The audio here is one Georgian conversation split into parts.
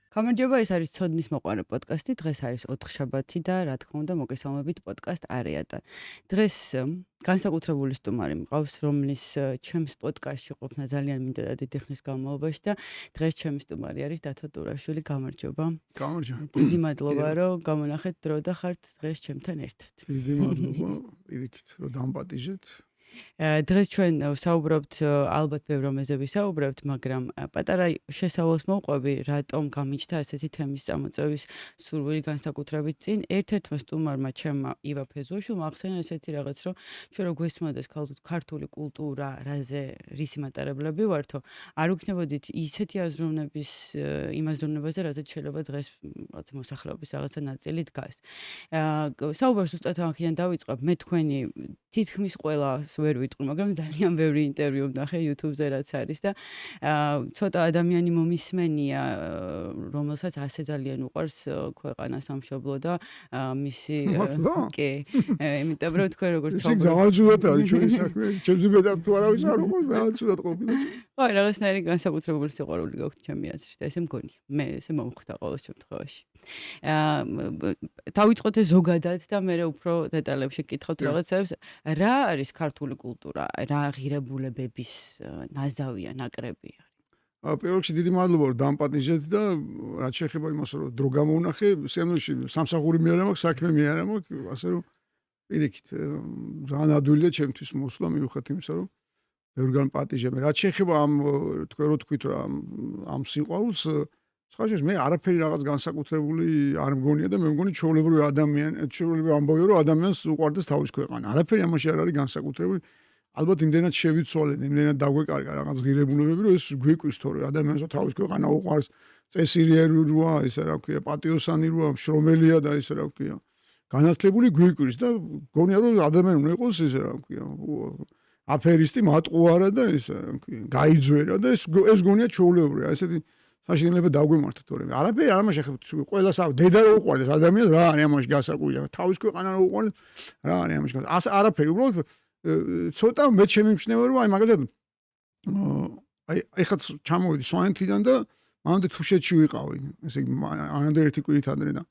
გამარჯობა, ეს არის ცოდნის მოყვარე პოდკასტი. დღეს არის ოთხშაბათი და რა თქმა უნდა, მოგესალმებით პოდკასტ არეატა. დღეს განსაკუთრებული სტუმარი მყავს, რომლის ჩემს პოდკასტში ყოფნა ძალიან მინდა და დიდი ხნის განმავლობაში და დღეს ჩემი სტუმარი არის დათო ტურაშვილი. გამარჯობა. გამარჯობა. დიდი მადლობა, რომ გამონახეთ დრო და ხართ დღეს ჩემთან ერთად. დიდი მადლობა, პირიქით, რომ დამპატიჟეთ. დღეს ჩვენ საუბრობთ, ალბათ ბევრ რამეზე ვისაუბრებთ, მაგრამ პატარა შესავალს მოვყვები, რატომ გამიჩნდა ასეთი თემის წამოწევის სურვილი განსაკუთრებით წინ. ერთ-ერთმა სტუმარმა ჩემმა ივა ფეზოშვილმა ახსენა ესეთი რაღაც, რომ ჩვენ რო გვესმოდეს ქართული კულტურა, რისი მატარებლები ვართო, არ ვიქნებოდით ისეთი აზროვნების იმ აზროვნებაზე, რაზეც შეიძლება დღეს რაღაც მოსახლეობის რაღაცა ნაწილი დგას. საუბარს ზუსტად ამქიდან დავიწყებ, მე თქვენი თითქმის ყველას ვერ ვიტყვი, მაგრამ ძალიან ბევრი ინტერვიუ ვნახე YouTube-ზე რაც არის და ცოტა ადამიანი მომისმენია, რომელსაც ასე ძალიან უყვარს ქვეყანა სამშობლო და მისი კი, იმიტომ რომ თქვენ როგორც საუბრობთ. ეს გამარჯვებათ არის ჩვენი საქმე, ჩემს მეტად თუ არავის არ უყვარს, გამარჯვებათ ყოფილა. ხო, რაღაცნაირი განსაკუთრებული სიყვარული გაქვთ ჩემი აზრით და ესე მგონია. მე ესე მომხვდა ყოველ შემთხვევაში. დავიწყოთ ზოგადად და მე უფრო დეტალებში გკითხავთ რაღაცებს. რა არის ქართული კულტურა? რა ღირებულებების ნაზავია, ნაკრებია? პირველ რიგში დიდი მადლობა რომ დამპატიჟეთ და რაც შეეხება იმას რომ დრო გამოვნახე, სემნოში სამსახური მე არ მაქვს, საქმე მე არ მაქვს, ასე რომ პირიქით ძალიან ადვილია ჩემთვის მოსვლა მიუხედავად იმისა რომ ბევრგან პატიჟებ. რაც შეეხება ამ თქვენ რო თქვით რომ ამ სიყვარულს ხაშეს მე არაფერი რაღაც განსაკუთრებული არ მგონია და მე მგონი ჩვეულებრივი ამბავია რომ ადამიანს უყვარდეს თავის ქვეყანა. არაფერი ამაში არ არის განსაკუთრებული. ალბათ იმდენად შევიცვალეთ, იმდენად დაგვეკარგა რაღაც ღირებულებები, რომ ეს გვიკვირს თორე ადამიანს თავის ქვეყანა უყვარს, წესიერი როა, ესე რა ქვია, პატიოსანი როა, შრომელია და ესე რა ქვია. განათლებული გვიკვირს და გონია რომ ადამიანი უნდა იყოს ესე რა ქვია, აფერისტი, მატყუარა და ესე რა ქვია, გაიძვერა და ეს გონია ჩვეულებრივია, ესეთი შეიძლება დავგვემართოთ თორემ. არაფერი არ ამაში ხება, ყველას დედა რო უყვარდეს ადამიანს, რა არის ამაში გასაკვირია, თავის ქვეყანა რო უყვარდეს, რა არის ამაში გასაკვირია. არაფერი, უბრალოდ ცოტა მე შემიმჩნევა რომ აი მაგალითად აი ეხაც ჩამოვედი სვანეთიდან და მანამდე თუშეთში ვიყავი, ესე იგი ანამდე ერთი კვირით ადრე და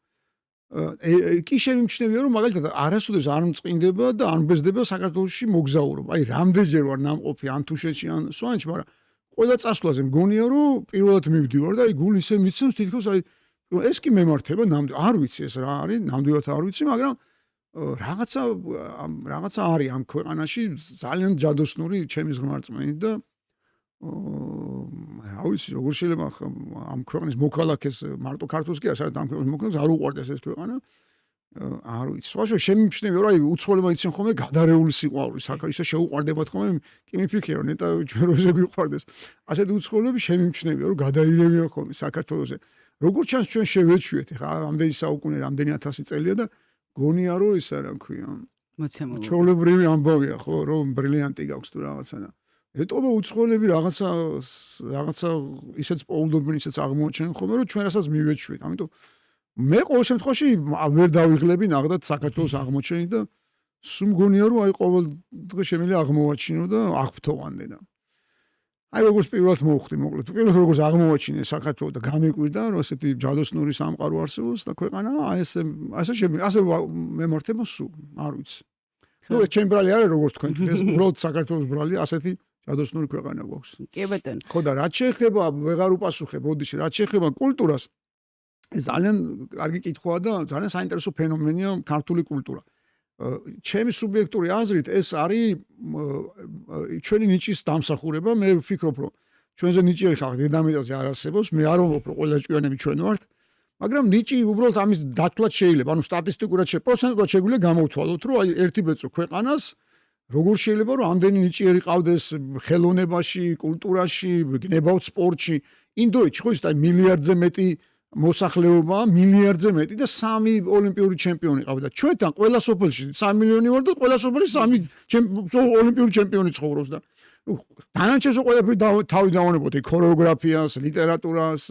კი შემიმჩნევია რომ მაგალითად არასოდეს არ მწყინდება და არ მბეზდება საქართველოში მოგზაურობა. აი რამდენჯერ ვარ ნამყოფი ან თუშეთში ან სვანეთში, მაგრამ ყველა წასვლაზე მგონია რომ პირველად მივდივარ და აი გული ისე მიცემს თითქოს აი ეს კი მემართება ნამდვილად არ ვიცი ეს რა არის, ნამდვილად არ ვიცი, მაგრამ რაღაცა არის ამ ქვეყანაში ძალიან ჯადოსნური ჩემი ღმერთწმენით და რა ვიცი როგორ შეიძლება ამ ქვეყნის მოქალაქეს მარტო ქართულს კი არ საერთოდ ამ ქვეყნის მოქალაქეს არ უყვარდეს ეს ქვეყანა არ ვიცი სხვა შემიმჩნევია რომ აი უცხოელებმა იციან ხოლმე გადარეული სიყვარული ისე შეუყვარდებათ ხოლმე კი მიფიქრე რომ ნეტა ჯეროზე გვიყვარდეს ასეთი უცხოელები შემიმჩნევია რომ გადაირევიან ხოლმე საქართველოზე როგორ ჩანს ჩვენ შევეჩვიეთ ხა ამდენი საუკუნე რამდენი 1000 წელია და გონია რომ ის რა ქვია მოცემული ჩვეულებრივი ამბავია ხო რომ ბრილიანტი გაქვს თუ რაღაცა და ეტყობა უცხოელები რაღაცა ისეც პოულობენ ისეც აღმოჩენენ ხოლმე რომ ჩვენ რასაც მივეჩვით ამიტომ მე ყოველ შემთხვევაში ვერ დავიღლები ნახდათ საქართველოს აღმოჩენით და სულ მგონია რომ აი ყოველ დღე შემიძლია აღმოვაჩინო და აღფრთოვანდე და აი როგორც პირველად მოვხვდი მოკლედ პირველად როგორც აღმოვაჩინე საქართველოს და გამიკვირდა რომ ესეთი ჯადოსნური სამყარო არსებობს და ქვეყანა ასე მემართება სულ არ ვიცი ნუ ეს ჩემ ბრალი არის როგორც თქვენ ეს უბრალოდ საქართველოს ბრალი ასეთი ჯადოსნური ქვეყანა გვაქვს კი ბატონო ხო და რაც შეეხება ვეღარ უპასუხებ ოდიში რაც შეეხება კულტურას ეს ძალიან კარგი კითხვაა და ძალიან საინტერესო ფენომენია ქართული კულტურა ჩემი სუბიექტური აზრით ეს არის ჩვენი ნიჭის დამსახურება მე ვფიქრობ რომ ჩვენზე ნიჭიერი ხალხი დედამიწაზე არ არსებობს მე არ ვამბობ რომ ყველა ჭკვიანები ჩვენ ვართ მაგრამ ნიჭი უბრალოდ ამის დათვლაც შეიძლება ანუ სტატისტიკურად პროცენტულად შეგვიძლია გამოვთვალოთ რომ აი ერთი ბეწო ქვეყანას როგორ შეიძლება რომ ამდენი ნიჭიერი ყავდეს ხელოვნებაში კულტურაში გნებავთ სპორტში ინდოეთში ხო ის აი მილიარდზე მეტი მოსახლეობა მილიარდზე მეტი და 3 ოლიმპიური ჩემპიონი ყავდა. ჩვენთან ყველა სოფელში 3 მილიონი ვარ და ყველა სოფელში 3 ოლიმპიური ჩემპიონი ცხოვრობს და დანარჩენს ყველაფერი თავი დავანებოდი ქორეოგრაფიას, ლიტერატურას,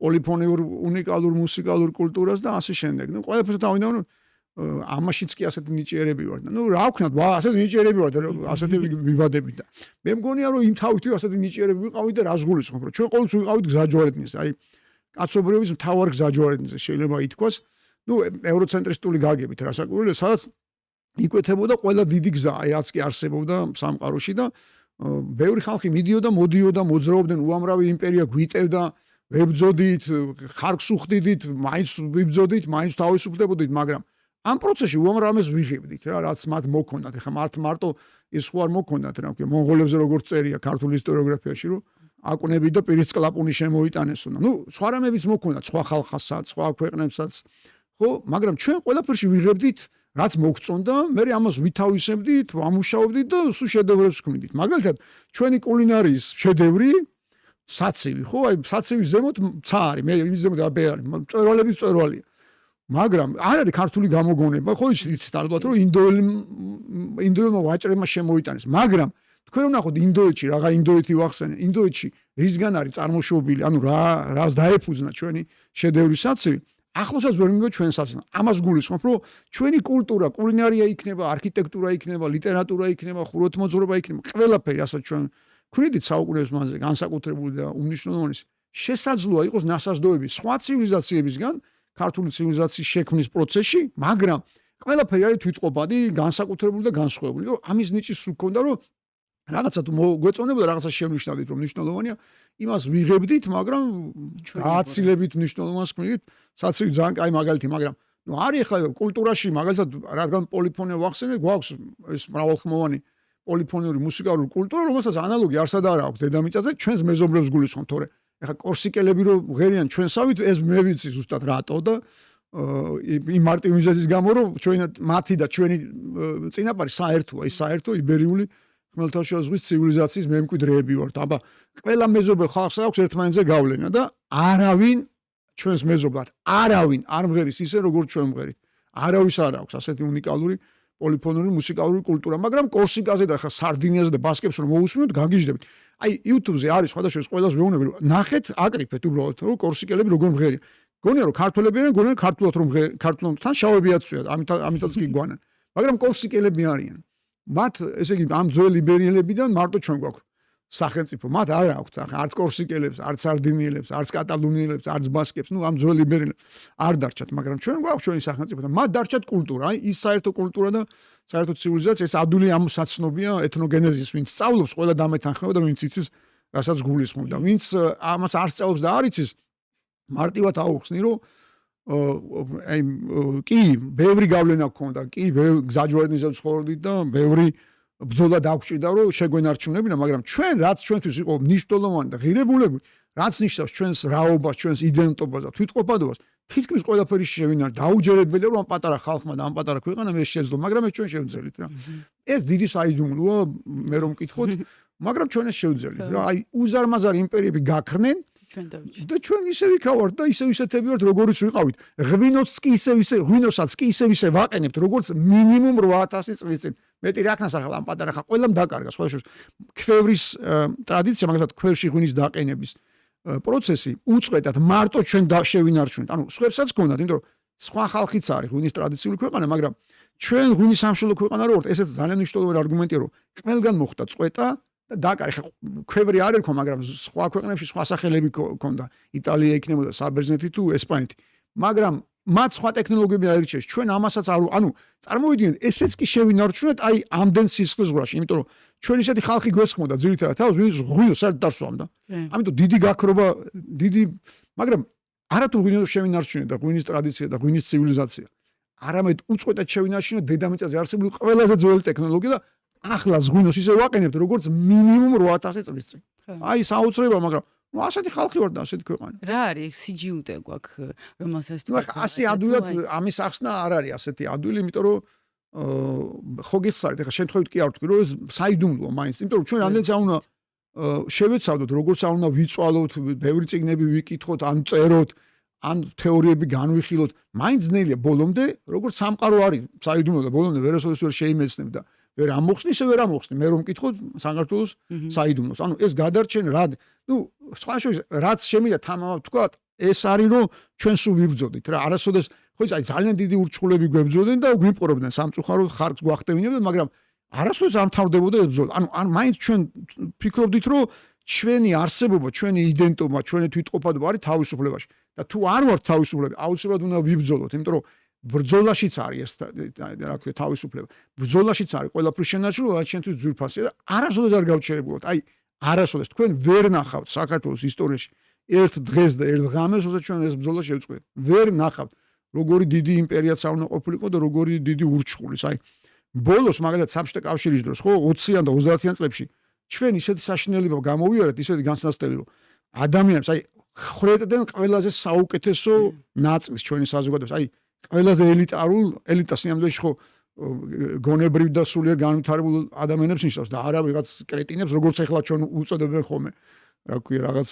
პოლიფონიურ უნიკალურ მუსიკალურ კულტურას და ასე შემდეგ. ნუ ყველაფერს თავი დავანებოდი ამაშიც კი ასეთი ნიჭიერები ვარ და ნუ რა ვქნათ, ასეთი ნიჭიერები ვარ და ასეთი ვიბადებით და მე მგონია რომ იმ თავით ასეთი ნიჭიერები ვიყავით და რას გულისხმობ, რომ ჩვენ ყოველთვის ვიყავით გზაჯვარედინს, აი კაცობრიობის მთავარ გზაჯვარედინზე შეიძლება ითქვას. ევროცენტრისტული გაგებით რასაკვირველია, სადაც იკვეთებოდა ყველა დიდი გზა, რაც კი არსებობდა სამყაროში და ბევრი ხალხი მიდიოდა, მოდიოდა, მოძრაობდნენ, უამრავი იმპერია გვიტევდა, ვებძოდით, ხარკს უხდიდით, მაინც ვიბძოდით, მაინც თავისუფლებოდით, მაგრამ ამ პროცესში უამრავ ვიღებდით რა, რაც მათ მოქონდათ. ეხლა მარტო ის ხო არ მოქონდათ რა, მონღოლებზე როგორც წერია ქართული ისტორიოგრაფიაში, რომ აკვნები და პირის კლაპუნი შემოიტანესო. სხვა რამებიც მოქონდათ, სხვა ხალხასაც, სხვა ქვეყნებსაც. ხო, მაგრამ ჩვენ ყველაფერში ვიღებდით, რაც მოგწონდა, მე ამას ვითავისებდით, ვამუშაობდით და სულ შედევრებს ვქმნით. მაგალითად, ჩვენი კულინარიის შედევრი საცივი, ხო, აი საცივის ზემოთ ცა არის, მე იმის ზემოთ აბეარი, მწვერვალების მწვერვალია. მაგრამ არ არის ქართული გამოგონება, ხო იცით ალბათ, რომ ინდოელმა ვაჭრებმა შემოიტანეს. მაგრამ თქვენ ვნახოთ ინდოეთში, რაღა ინდოეთი ვახსენე, ინდოეთში რისგან არის წარმოშობილი, ანუ რას დაეფუძნა ჩვენი შედევრი საცივი. ახლოსაც ვერ მიგო ჩვენ საცივი. ამას გულისხმობ, რომ ჩვენი კულტურა, კულინარია იქნება, არქიტექტურა იქნება, ლიტერატურა იქნება, ხუროთმოძღვრება იქნება, ყველაფერი, რასაც ჩვენ ქვიდით საუკუნეების მანძილზე განსაკუთრებული და უმნიშვნელოვანი შესაძლოა იყოს ნასაზრდოები სხვა ცივილიზაციებისგან ქართული ცივილიზაციის შექმნის პროცესში, მაგრამ ყველაფერი არის თვითყოფადი, განსაკუთრებული და განსხვავებული. რომ ამის ნიჭის სულ ქონდა, რომ რაღაცა თუ გვეწონებოდა, რაღაცა შევნიშნავდით, რომ მნიშვნელოვანია, იმას ვიღებდით, მაგრამ გააცილებით მნიშვნელოვანს ქმნით, საცივი ძალიან კაი მაგალითი, მაგრამ არის ახლა კულტურაში, მაგალითად, რადგან პოლიფონია ვახსენე, გვაქვს ეს მრავალხმოვანი პოლიფონიური მუსიკალური კულტურა, რომელსაც ანალოგი არსად არ აქვს დედამიწაზე, ჩვენს მეზობლებს გულისხმობ, თორე ეხლა კორსიკელები რო ღერიან ჩვენსავით, ეს მე ვიცი ზუსტად რატო და იმ მარტივ მიზეზის გამო, რომ მათი და ჩვენი წინაპარი საერთოა, ის საერთო იბერიული ხმელთაშუა ზღვის ცივილიზაციის მემკვიდრეები ვართ. აბა, ყველა მეზობელ ხალხს აქვს ერთმანეთზე გავლენა და არავინ ჩვენს მეზობლად, არავინ არ მღერის ისე, როგორც ჩვენ მღერით. არავის არ აქვს ასეთი უნიკალური პოლიფონური მუსიკალური კულტურა, მაგრამ კორსიკაზე და ხა სარდინიაზე და ბასკებს რომ მოусმინოთ, გაგიჟდებით. აი YouTube-ზე არის სხვადასხვა ყველას ვეუბნები, რომ ნახეთ, აკრიფეთ უბრალოდ, რომ კორსიკელები როგორ მღერიან. გონია რომ ქართველები არიან, გონია ქართულად რომ ქართულთან შავებიაც ვიათ, ამიტაც კი გვანან. მაგრამ კორსიკელები არიან. მათ, ესე იგი, ამ ძველ იბერიელებიდან მარტო ჩვენ გვაქვს სახელმწიფო. მათ არ აქვთ არც კორსიკელებს, არც სარდინიელებს, არც კატალონიელებს, არც ბასკებს, ამ ძველ იბერიელებს არ დარჩათ, მაგრამ ჩვენ გვაქვს ჩვენი სახელმწიფო და მათ დარჩათ კულტურა. აი ის საერთო კულტურა და საერთო ცივილიზაცია, ეს ადვილი ამ საცნობია ეთნოგენეზის, ვინც სწავლობს, ყველა დამეთანხმება და ვინც იცის, რასაც გულისხმობ და ვინც ამას არ სწავლობს და არ იცის, მარტივად აუხსნი, რომ აი კი, ბევრი გავლენა გქონდა, კი, გზაჯვარედინზე ცხოვრობდით და ბევრი ბრძოლა დაგჭირდა, რომ შეგვენარჩუნებინა, მაგრამ ჩვენ რაც ჩვენთვის იყო მნიშვნელოვანი და ღირებულებული, რაც ნიშნავს ჩვენს რაობას, ჩვენს იდენტობას და თვითყოფადობას, თითქმის ყველაფერი შევინარ, დაუჯერებელია, რომ ამ პატარა ხალხმა და ამ პატარა ქვეყანამ ეს შეძლო, მაგრამ ეს ჩვენ შევძელით რა. ეს დიდი საიდუმლოა, მე რომ მკითხოთ, მაგრამ ჩვენ ეს შევძელით რა. აი უზარმაზარი იმპერიები გაქრნენ და ჩვენ ისე ვიქავართ და ისე ისეთები ვართ, როგორიც ვიყავით. ღვინოსაც კი ისე ვაყენებთ, როგორც მინიმუმ 8000 წლის წინ. მეტი რა ქნას ახლა ამ პატარა ხალხ ყველამ დაკარგა სხვა ქვევრის ტრადიცია, მაგალითად ქვევში ღვინის დაყენების პროცესი უწყვეტად მარტო ჩვენ შევინარჩუნეთ. ანუ სხვებსაც გქონდათ, იმიტომ რომ სხვა ხალხიც არის ღვინის ტრადიციული ქვეყანა, მაგრამ ჩვენ ღვინის სამშობლო ქვეყანა რო ვართ, ესეც ძალიან მნიშვნელოვანი არგუმენტია, რომ ყველგან მოხდა წყვეტა და დაკარგა. ქვევრი არ ერქვა, მაგრამ სხვა ქვეყნებში სხვა სახელები ჰქონდა. იტალია იქნებოდა, საბერძნეთი თუ ესპანეთი. მაგრამ მათ სხვა ტექნოლოგიები აირჩიეს. ჩვენ ამასაც ანუ წარმოვიდგინეთ, ესეც კი შევინარჩუნეთ აი ამდენ სისხლისღვრაში, იმიტომ რომ ჩვენ ისეთი ხალხი გვესხმოდა ძირითადად თავს, ვინც ღვინოს არ დასვამდა. ამიტომ დიდი გაქრობა, მაგრამ არათუ ღვინოს შევინარჩუნეთ და ღვინის ტრადიცია და ღვინის ცივილიზაცია. არამედ უწყვეტად შევინარჩუნეთ დედამიწაზე არსებული ყველაზე ძველი ტექნოლოგია და ახლა ღვინოს ისე ვაყენებთ, როგორც მინიმუმ 8000 წლის წინ. აი საოცრება, მაგრამ ასეთი ხალხი ვარ და ასეთი ქვეყანა. რა არის სიჯიუტე გვაქვს, რომელსაც თუ ასე ადვილად ამის ახსნა არ არის ასეთი ადვილი, იმიტომ რომ ხო გიხსარით, ეხლა შემთხვევით კი არ ვთქვი, რომ ეს საიდუმლოა მაინც, იმიტომ რომ ჩვენ რამდენიც არ უნდა შევეცადოთ, როგორც არ უნდა ვიწვალოთ, ბევრი წიგნები ვიკითხოთ, ან წეროთ, ან თეორიები განვიხილოთ, მაინც ძნელია ბოლომდე, როგორც სამყარო არის საიდუმლო და ბოლომდე ვერასოდეს ვერ შეიმეცნებ და ვერ ამოხსნი, ისე ვერ ამოხსნი, მე რომ მკითხოთ საქართველოს საიდუმლოს. ანუ ეს გადარჩენ სხვა შეიძლება რაც შემიძლია თამამად თქვა, ეს არის რომ ჩვენ სულ ვიბრძოდით რა. არასოდეს ხო იცი, აი ძალიან დიდი ურჩხულები გვებრძოდნენ და გვიპყრობდნენ სამწუხაროდ ხარკს გვახტევინებდნენ, მაგრამ არასოდეს არ მთავრდებოდა ეს ბრძოლა. ანუ მაინც ჩვენ ფიქრობდით, რომ ჩვენი არსებობა, ჩვენი იდენტობა, ჩვენი თვითყოფადობა არის თავისუფლებაში. და თუ არ ვართ თავისუფლები, აუცილებლად უნდა ვიბრძოლოთ, იმიტომ რომ ბრძოლაშიც არის ეს რა ქვია თავისუფლება. ბრძოლაშიც არის ყველაფრის შენარჩუნება, რაც ჩვენთვის ძვირფასია და არასოდეს არ გავჩერებულოთ. აი, არასოდეს თქვენ ვერ ნახავთ საქართველოს ისტორიაში ერთ დღეს და ერთ ღამეს, როცა ჩვენ ეს ბრძოლა შევწყვეტ. ვერ ნახავთ, როგორი დიდი იმპერიაც არ უნდა ყოფილიყო და როგორი დიდი ურჩხულის. აი, ბოლოს მაგალითად საბჭოთა კავშირის დროს, ხო, 20-იან და 30-იან წლებში ჩვენ ისეთი საშინელება გამოვიარეთ, ისეთი განსაცდელი, რომ ადამიანებს აი ხრეტდნენ ყველაზე საუკეთესო ნაწილს ჩვენი საზოგადოების. აი, ყველაზე ელიტას სიამოვნებაში ხო გონებრივ და სულიერ განვითარებულ ადამიანებს ნიშნავს და არა ვიღაც კრეტინებს, როგორც ახლა ჩვენ უწოდებენ ხოლმე. რა ქვია, რაღაც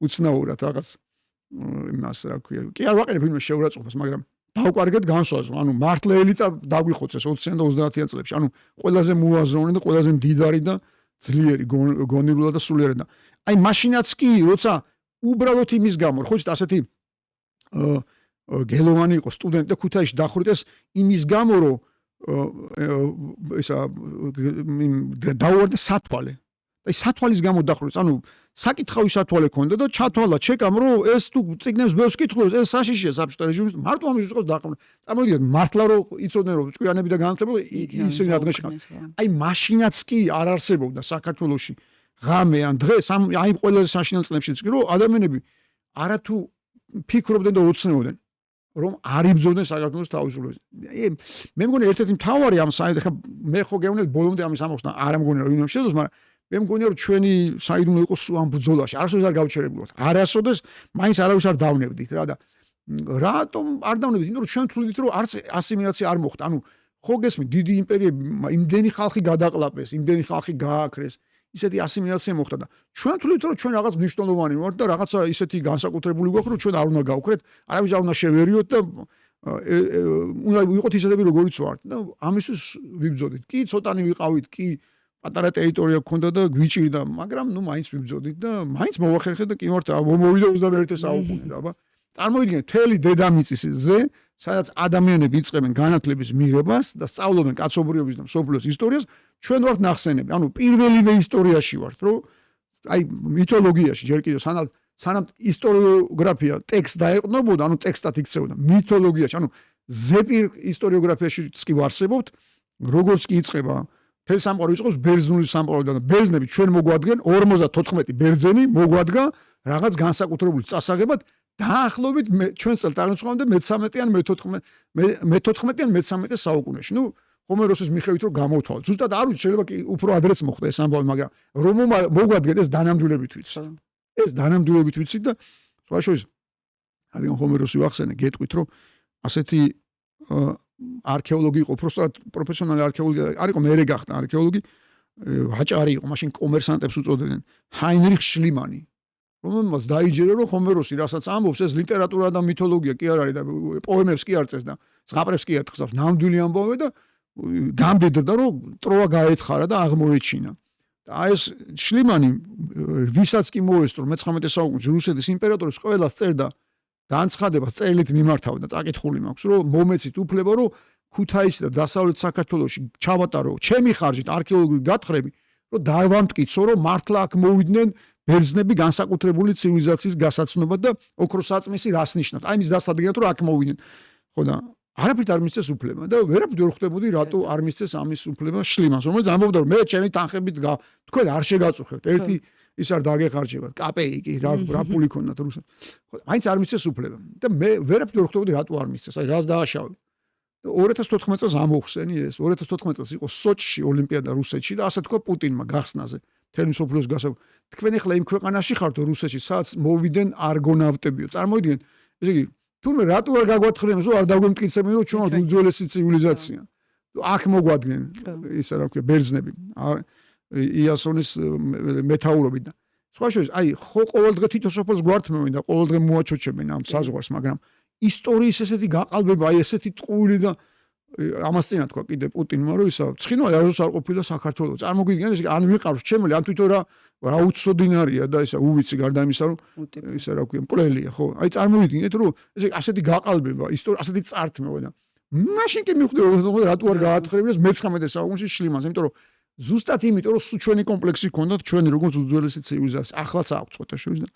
უცნაურად რაღაც იმას რა ქვია. კი არ ვაყენებ იმას შეურაცხყოფას, მაგრამ დავკარგეთ განსხვავებას. ანუ მართლა ელიტა დაგვიხოცეს 20-იან და 30-იან წლებში. ანუ ყველაზე მოაზროვნე და ყველაზე მდიდარი და ძლიერი გონივრულად და სულიერად. აი მაშინაც კი, როცა უბრალოდ იმის გამო, ხო იცით, ასეთი გელოვანი იყო სტუდენტი და ქუთაისში დახვრიტეს იმის გამო, რომ ისა დაუვარდა სათვალე. და ის სათვალის გამო დახვრიტეს. ანუ საკითხავი სათვალე ქონდა და ჩათვალა ჩეკამ, რომ ეს თუ წიგნებს ბევრს კითხულობს, ეს საშიშია საბჭოთა რეჟიმის. მარტო ამის იყოს დაყრდნობა. წარმოვიდგინეთ, მართლა რომ იცოდნენ, რომ ჭკვიანები და განათლებული ისინი რადგან შეხან. აი მაშინაც კი არ არსებობდა საქართველოში ღამე ან დღეს აი ყველაზე საშინელ წლებშიც კი რომ ადამიანები არათუ ფიქრობდნენ და ოცნებდნენ რომ არ იბრძოდნენ საქართველოს თავისუფლებას. მე მგონი ერთ-ერთი მთავარი ამ საერთოდ ხა მე ხო გეუბნები ბოლომდე ამის ამოხსნა არ მგონი რომ იმას შეძლოს, მაგრამ მე მგონია რომ ჩვენი საიდუმლო უნდა იყოს ამ ბრძოლაში. არასოდეს არ გავჩერებულოთ. არასოდეს მაინც არავის არ დავნებდით რა და რატომ არ დავნებდით? იმიტომ რომ ჩვენ თვლით რომ არც ასიმილაცია არ მოხდა. ანუ ხო გესმით, დიდი იმპერიები იმდენი ხალხი გადაყლაპეს, იმდენი ხალხი გააქრეს. ისეთი ასიმილაცია მოხდა და ჩვენ თვლით რომ ჩვენ რაღაც მნიშვნელოვანი ვართ და რაღაცა ისეთი განსაკუთრებული გვაქვს რომ ჩვენ არ უნდა გავქრეთ, არავის არ უნდა შევერიოთ და უნდა ვიყოთ ისეთები როგორიც ვართ და ამისთვის ვიბრძოდით. კი ცოტანი ვიყავით, კი პატარა ტერიტორია გქონდა და გვიჭირდა, მაგრამ ნუ მაინც ვიბრძოდით და მაინც მოვახერხეთ და კი ვართ მოვიდა 21 საუკუნე და აბა წარმოვიდგინეთ მთელი დედამიწისზე, სადაც ადამიანები იწყებენ განათლების მიღებას და სწავლობენ კაცობრიობის და მსოფლიოს ისტორიას, ჩვენ ვართ ნახსენები. ანუ პირველივე ისტორიაში ვართ, რომ აი მითოლოგიაში ჯერ კიდევ სანამ ისტორიოგრაფია ტექსტ დაეყნობოდა, ანუ ტექსტად იქცეოდა მითოლოგიაში, ანუ ზეპირ ისტორიოგრაფიაშიც კი ვარსებობთ, როგორც კი იწყება მთელი სამყარო იწყოს ბერძნული სამყაროდან და ბერძნები ჩვენ მოგვადგენ 54 ბერძენი მოგვადგა რაღაც განსაკუთრებული წასაღებად დაახლოებით ჩვენ წელთაღრიცხვამდე მე-13-ან მე-14-ან მე-13 საუკუნეში. ნუ ჰომეროსის მიხედვით რომ გამოვთვალოთ. ზუსტად არ ვიცი, შეიძლება კი უფრო ადრეც მოხდა ეს ამბავი, მაგრამ რომ მოგვადგენ ეს დანამდვილებით ვიცით. ეს დანამდვილებით ვიცით და სხვა შორის რადგან ჰომეროსი ვახსენე, გეტყვით რომ ასეთი არქეოლოგი იყო, პროფესიონალი არქეოლოგი არ იყო, მე გახდა არქეოლოგი, ვაჭარი იყო, მაშინ კომერსანტებს უწოდებდნენ, ჰაინრიხ შლიმანი. რომელმაც დაიჯერა რომ ჰომეროსი რასაც ამბობს ეს ლიტერატურა და მითოლოგია კი არ არის და პოემებს კი არ წერს და ზღაპრებს კი ატყავს, ნამდვილი ამბავია და გამდიდრდა რომ ტროა გაეთხარა და აღმოეჩინა. და ეს შლიმანი ვისაც კი მოესწრო მე-19 საუკუნეში რუსეთის იმპერატორის ყველას წერდა განცხადებას წერილით მიმართავდა, წაკითხული მაქვს რომ მომეცით უფლება რომ ქუთაისი და დასავლეთ საქართველოში ჩავატარო ჩემი ხარჯით არქეოლოგიური გათხრები, რომ დავამტკიცო რომ მართლა აქ მოვიდნენ ბერძნები განსაკუთრებული ცივილიზაციის გასაცნობად და ოქროსაწმისი რას ნიშნავს. აი მის დასადგენად რომ აქ მოვიდნენ. ხო და არაფრით არ მისცეს უფლება და ვერაფრით ვერ ხვდებოდი რატო არ მისცეს ამის უფლება შლიმანს, რომელიც ამბობდა რომ მე ჩემი თანხებით თქვენ არ შეგაწუხებთ. ერთი ის არ დაგეხარჯებათ, კაპეიკი რა ფული ქონდათ რუსებს. ხო, მაინც არ მისცეს უფლება და მე ვერაფრით ვერ ხვდებოდი რატო არ მისცეს. აი რას დააშავე. 2014 წელს ამოხსენი ეს. 2014 წელს იყო სოჩში ოლიმპიადა რუსეთში და ასე თქვა პუტინმა გახსნაზე. თემი სოფლიოს გასავ. თქვენ ახლა იმ ქვეყანაში ხართ რუსეთში, სადაც მოვიდნენ არგონავტებიო. წარმოვიდგინეთ, ესე იგი, თურმე რატო არ გაგვათხრიან, რომ არ დაგვემტკიცებენ, რომ ჩვენ ვართ უძველესი ცივილიზაცია. აქ მოგვადგნენ ისა რა ქვია, ბერძნები. იასონის მეთაურობით და სხვა შორის, აი, ხო ყოველდღე თითო სოფელს გვართმევენ და ყოველდღე მოაჩოჩებენ ამ საზღვარს, მაგრამ ისტორიის ესეთი გაყალბება, აი ესეთი ტყუილი და ამას წინა თქვა კიდე პუტინმა რომ ისა ცხინვალე არასდროს არ ყოფილა საქართველოს. წარმოგიდგენთ ეს ან ვიყავს ჩემელი, ან თვითონ რა უცოდინარია და ისა უვიცი გარდა იმისა რომ ისა რა ქვია, მკვლელია, ხო? აი წარმოვიდგინეთ რომ ესე ასეთი გაყალბება, ასეთი წართმევა და მაშინ კი მიხვდები რატო არ გაათხრებინეს მე-19 საუკუნეში შლიმანს, იმიტომ რომ ზუსტად იმიტომ რომ სულ ჩვენი კომპლექსი ქონდათ ჩვენი როგორც უძველესი ცივილიზაცია ახლაც აქვს ცოტა შორის და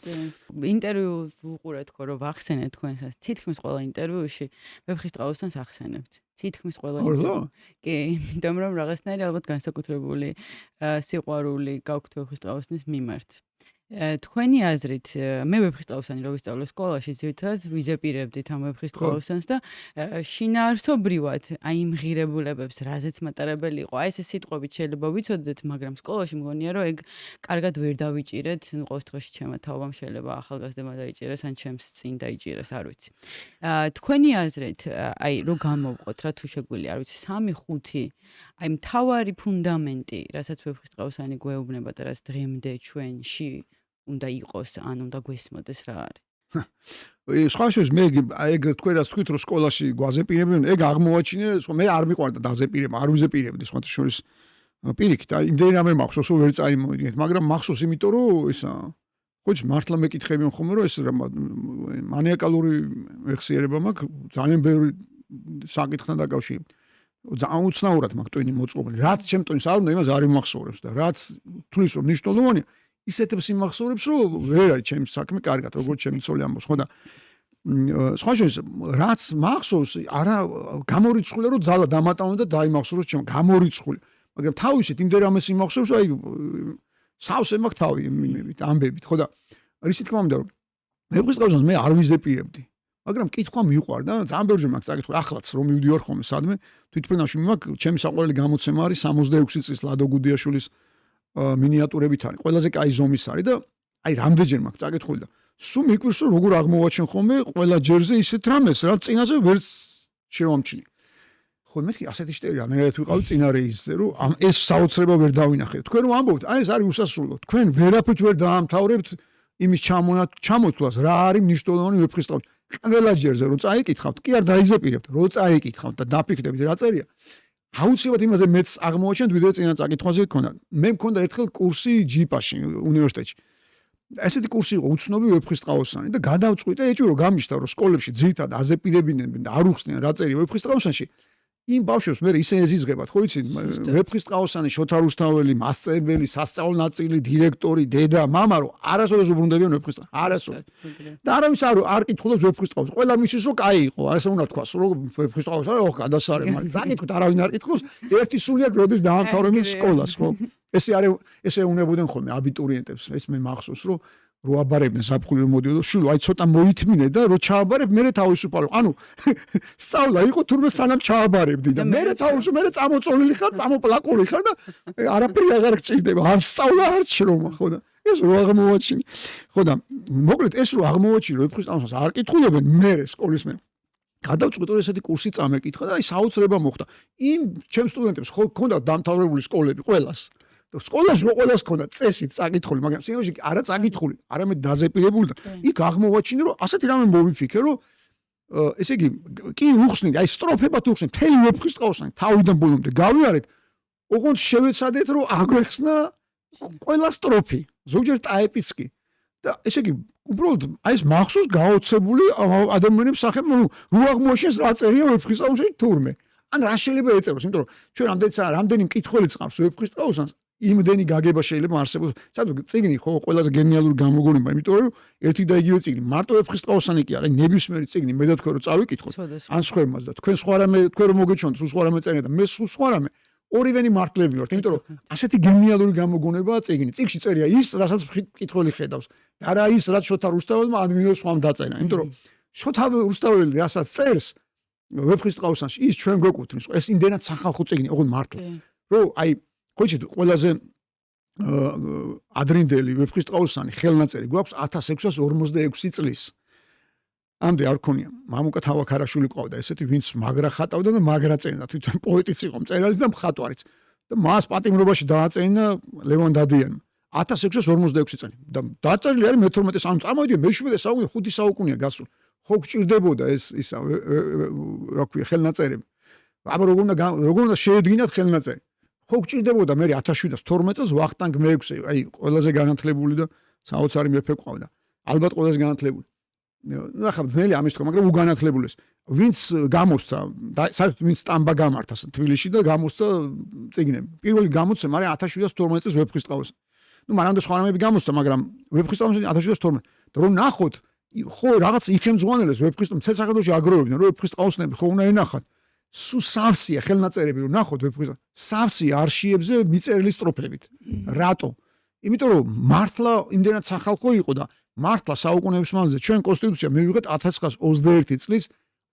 ინტერვიუ ვუყურეთ ხო რომ ვახსენეთ თქვენსაც თითქმის ყველა ინტერვიუში ვეფხისტყაოსანს ახსენებთ თითქმის ყველა ინტერვიუ კი იმიტომ რომ რაღაცნაირი ალბათ განსაკუთრებული სიყვარული გაქვთ ვეფხისტყაოსნის მიმართ თქვენი აზრით მე ვეფხისტყაოსანი რო ვისწავლე სკოლაში ძირითადად ვიზეპირებდით ამ ვეფხისტყაოსანს და შინაარსობრივად აი იმ ღირებულებებს რაზეც მატარებელი იყო აი ეს სიტყვებით შეიძლება ვიცოდეთ მაგრამ სკოლაში მგონია რომ ეგ კარგად ვერ დავიჭირეთ ყოველ შემთხვევაში ჩემმა თაობამ შეიძლება ახალგაზრდებმა დაიჭირეს ან ჩემს წინ დაიჭირეს არ ვიცი თქვენი აზრით აი რო გამოვყოთ რა თუ შეგვიძლია არ ვიცი 3-5 აი მთავარი ფუნდამენტი რასაც ვეფხისტყაოსანი გვეუბნება და რაც დღემდე ჩვენში უნდა იყოს ან უნდა გვესმოდეს რა არის სხვა შორის მე ეგ თქვენ რაც თქვით რომ სკოლაში გვაზეპირებენ ეგ აღმოაჩინე მე არ მიყვარდა დაზეპირება არ ვიზეპირებდი სხვა შორის პირიქით აი იმდენი რამე მახსოვს რომ ვერ წაიმოვიდგინეთ მაგრამ მახსოვს იმიტომ რომ ისა ხო მართლა მეკითხები ხომ რომ ეს მანიაკალური მეხსიერება მაქვს ძალიან ბევრი საკითხთან დაკავშირებით ძალიან უცნაურად მაქვს ტვინი მოწყობილი რაც ჩემ ტვინს არ უნდა იმას არ იმახსოვრებს და რაც თulis რომ მნიშვნელოვანია ისეთებს იმახსოვრებს რომ ვერ არის ჩემი საქმე კარგად როგორც ჩემი ცოლი ამბობს ხო და სხვა შორის რაც მახსოვს არა გამორიცხული რომ ძალა დამატავნა და დაიმახსოვროს ჩემ გამორიცხული მაგრამ თავისით იმდენ რამეს იმახსოვრს აი სავსე მაქვს თავი იმებით ამბებით ხო და რისი თქმა უნდა რომ ვეფხისტყაოსანს მე არ ვიზეპირებდი მაგრამ კითხვა მიყვარდა ძალიან ბევრჯერ მაქვს წაკითხული ახლაც რომ მივდივარ ხოლმე სადმე თვითფრენაში მაქვს ჩემი საყვარელი გამოცემა არის 66 წლის ლადო გუდიაშვილის მინიატურებით არის ყველაზე კაი ზომის არის და აი რამდენჯერ მაქვს წაკითხული და სულ მიკვირს რომ როგორ აღმოვაჩენ ხოლმე ყველა ჯერზე ისეთ რამეს რაც წინაზე ვერ შევამჩნი ხო მეთქი ასეთი შტერი ამერად ვიყავი წინა რეისზე რომ ამ ეს საოცრება ვერ დავინახეთ თქვენ რომ ამბობთ აი ეს არის უსასრულო თქვენ ვერაფრით ვერ დაამთავრებთ იმის ჩამოთვლას რა არის მნიშვნელოვანი ვეფხისტყაოსი ყველა ჯერზე რომ წაიკითხავთ კი არ დაიზეპირებთ რომ წაიკითხავთ და დაფიქრდებით რა წერია აუცილებლად იმაზე მეც აღმოაჩენთ ვიდეო წინა წაკითხვაზე ქონდა მე მქონდა ერთხელ კურსი ჯიპაში უნივერსიტეტში ესეთი კურსი იყო უცნობი ვეფხისტყაოსანი და გადავწყვიტე ეჭვი რომ გამიშთა რომ სკოლებში ძირითადად აზეპირებიდნენ და არ უხსნიან რა წერია ვეფხისტყაოსანში იმ ბავშვებს მე ისე ეზიზღებათ ხო იცი ვეფხისტყაოსანი შოთა რუსთაველი მასწავლებელი სასწავლო ნაწილი დირექტორი დედა მამა რომ არასოდეს უბრუნდებიან ვეფხისტყაოსანს არასოდეს და არავის არ კითხულობს ვეფხისტყაოსანს ყველა მისის რომ კაი იყო ასე უნდა თქვას რომ ვეფხისტყაოსანი ოხ გადასარე მაგრამ ზაკითხოთ არავინ არ კითხულობს ერთი სულიად როდის დაამთავრებენ სკოლას ხო ესე უნებოდნენ ხოლმე აბიტურიენტებს ეს მე მახსოვს რომ რო აბარებდნენ საფხული რომ მოდიოდა შულო აი ცოტა მოითმინე და რო ჩააბარებ მე თავისუფალო ანუ სწავლა იყო თურმე სანამ ჩააბარებდი და მე თავისუფალო მე წამოწოლილი ხარ წამოპლაკული ხარ და არაფერი აღარ გჭირდება არ სწავლა არ ჩრომა ხო და ეს რო აღმოვაჩინე ხო და მოკლედ ეს რო აღმოვაჩინე ვეფხისტყაოსანს არ კითხულებენ მე სკოლის მე გადავწყვიტე რომ ესეთი კურსი წამეკითხა და აი საოცრება მოხდა იმ ჩემ სტუდენტებს ხო ქონდა დამთავრებული სკოლები ყველას სკოლაში ყველას ქონდა წესით წაკითხული, მაგრამ სინამდვილეში არა წაკითხული, არამედ დაზეპირებული და იქ აღმოვაჩინე რომ ასეთი რამე მოვიფიქრე რომ ესე იგი კი უხსნით, აი სტროფებად უხსნით, თელი ვეფხისტყაოსანი თავიდან ბოლომდე გავიარეთ, ოღონდ შევეცადეთ რომ აგვეხსნა ყველა სტროფი, ზოგჯერ ტაეპიც კი. და ესე იგი უბრალოდ აი ეს მახსოვს გაოცებული ადამიანების სახე რო აღმოაჩენს რა წერია ვეფხისტყაოსანში თურმე. ან რა შეიძლება ეწეროს, იმიტომ რომ ჩვენ რამდენი მკითხველი წავს ვეფხისტყაოსანს იმდენი გაგება შეიძლება არსებობს. სადღაც წიგნი ხო ყველაზე გენიალური გამოგონება, იმიტომ რომ ერთი და იგივე წიგნი მარტო ვეფხისტყაოსანი კი არა, ნებისმიერი წიგნი მე და თქვენ რომ წავიკითხოთ, ან სხვემაც და თქვენ სხვა რამე თქვენ რომ მოგეჩვენოთ სხვა რამე წერია და მე სხვა რამე ორივენი მართლები ვართ, იმიტომ რომ ასეთი გენიალური გამოგონებაა წიგნი. წიგნში წერია ის, რასაც მკითხველი ხედავს და არა ის, რაც შოთა რუსთაველმა ან ვინმე სხვამ დაწერა, იმიტომ რომ შოთა რუსთაველი რასაც წერს ვეფხისტყაოსანში ის ჩვენ გვეკუთვნის. ეს იმდენად სახალხო წიგნი, ოღონდ მართლა. რომ აი ხოჭით ყველაზე ადრინდელი ვეფხისტყაოსანი ხელნაწერი გვაქვს 1646 წლის. ამდე არ ქონია. მამუკა თავაქარაშვილი ყავდა ესეთი, ვინც მაგრა ხატავდა და მაგრა წერდა. თვითონ პოეტიც იყო, მწერალიც და მხატვარიც. და მას პატიმრობაში დააწერინა ლევან დადიანმა 1646 წელი. და დაწერილი არის მე-12 საუკუნე. წარმოვიდგინე მე-17 საუკუნე 5 საუკუნეა გასულ. ხო გჭირდებოდა ეს ისა რა ქვია ხელნაწერები. აბა როგორ უნდა შეედგინათ ხელნაწერი. ხო გჭირდებოდა მე 1712 წელს ვახტანგ მე-6 აი ყველაზე განათლებული და საოცარი მეფე ყავდა. ალბათ ყველაზე განათლებული. ნახავ ძნელი ამის თქმა, მაგრამ უგანათლებულეს. ვინც გამოსცა, საერთოდ ვინც სტამბა გამართა თბილისში და გამოსცა წიგნები. პირველი გამოცე, მაგრამ 1712 წელს ვეფხისტყაოსანი. მანამდე სხვა რამეები გამოსცა, მაგრამ ვეფხისტყაოსანი 1712. და რომ ნახოთ, ხო რაღაც იხემძღვანელეს ვეფხისტყაოსანი მთელ საქართველოში აგროვებდნენ, რომ ვეფხისტყაოსნები ხო უნდა ენახათ. სულ სავსეა ხელნაწერები რომ ნახოთ ვეფხისტყაოსანი. სავსეა არშიებზე მიწერილი სტროფებით. რატო? იმიტომ რომ მართლა იმდენად სახალხო იყო და მართლა საუკუნეების მანძილზე ჩვენ კონსტიტუცია მივიღეთ 1921 წლის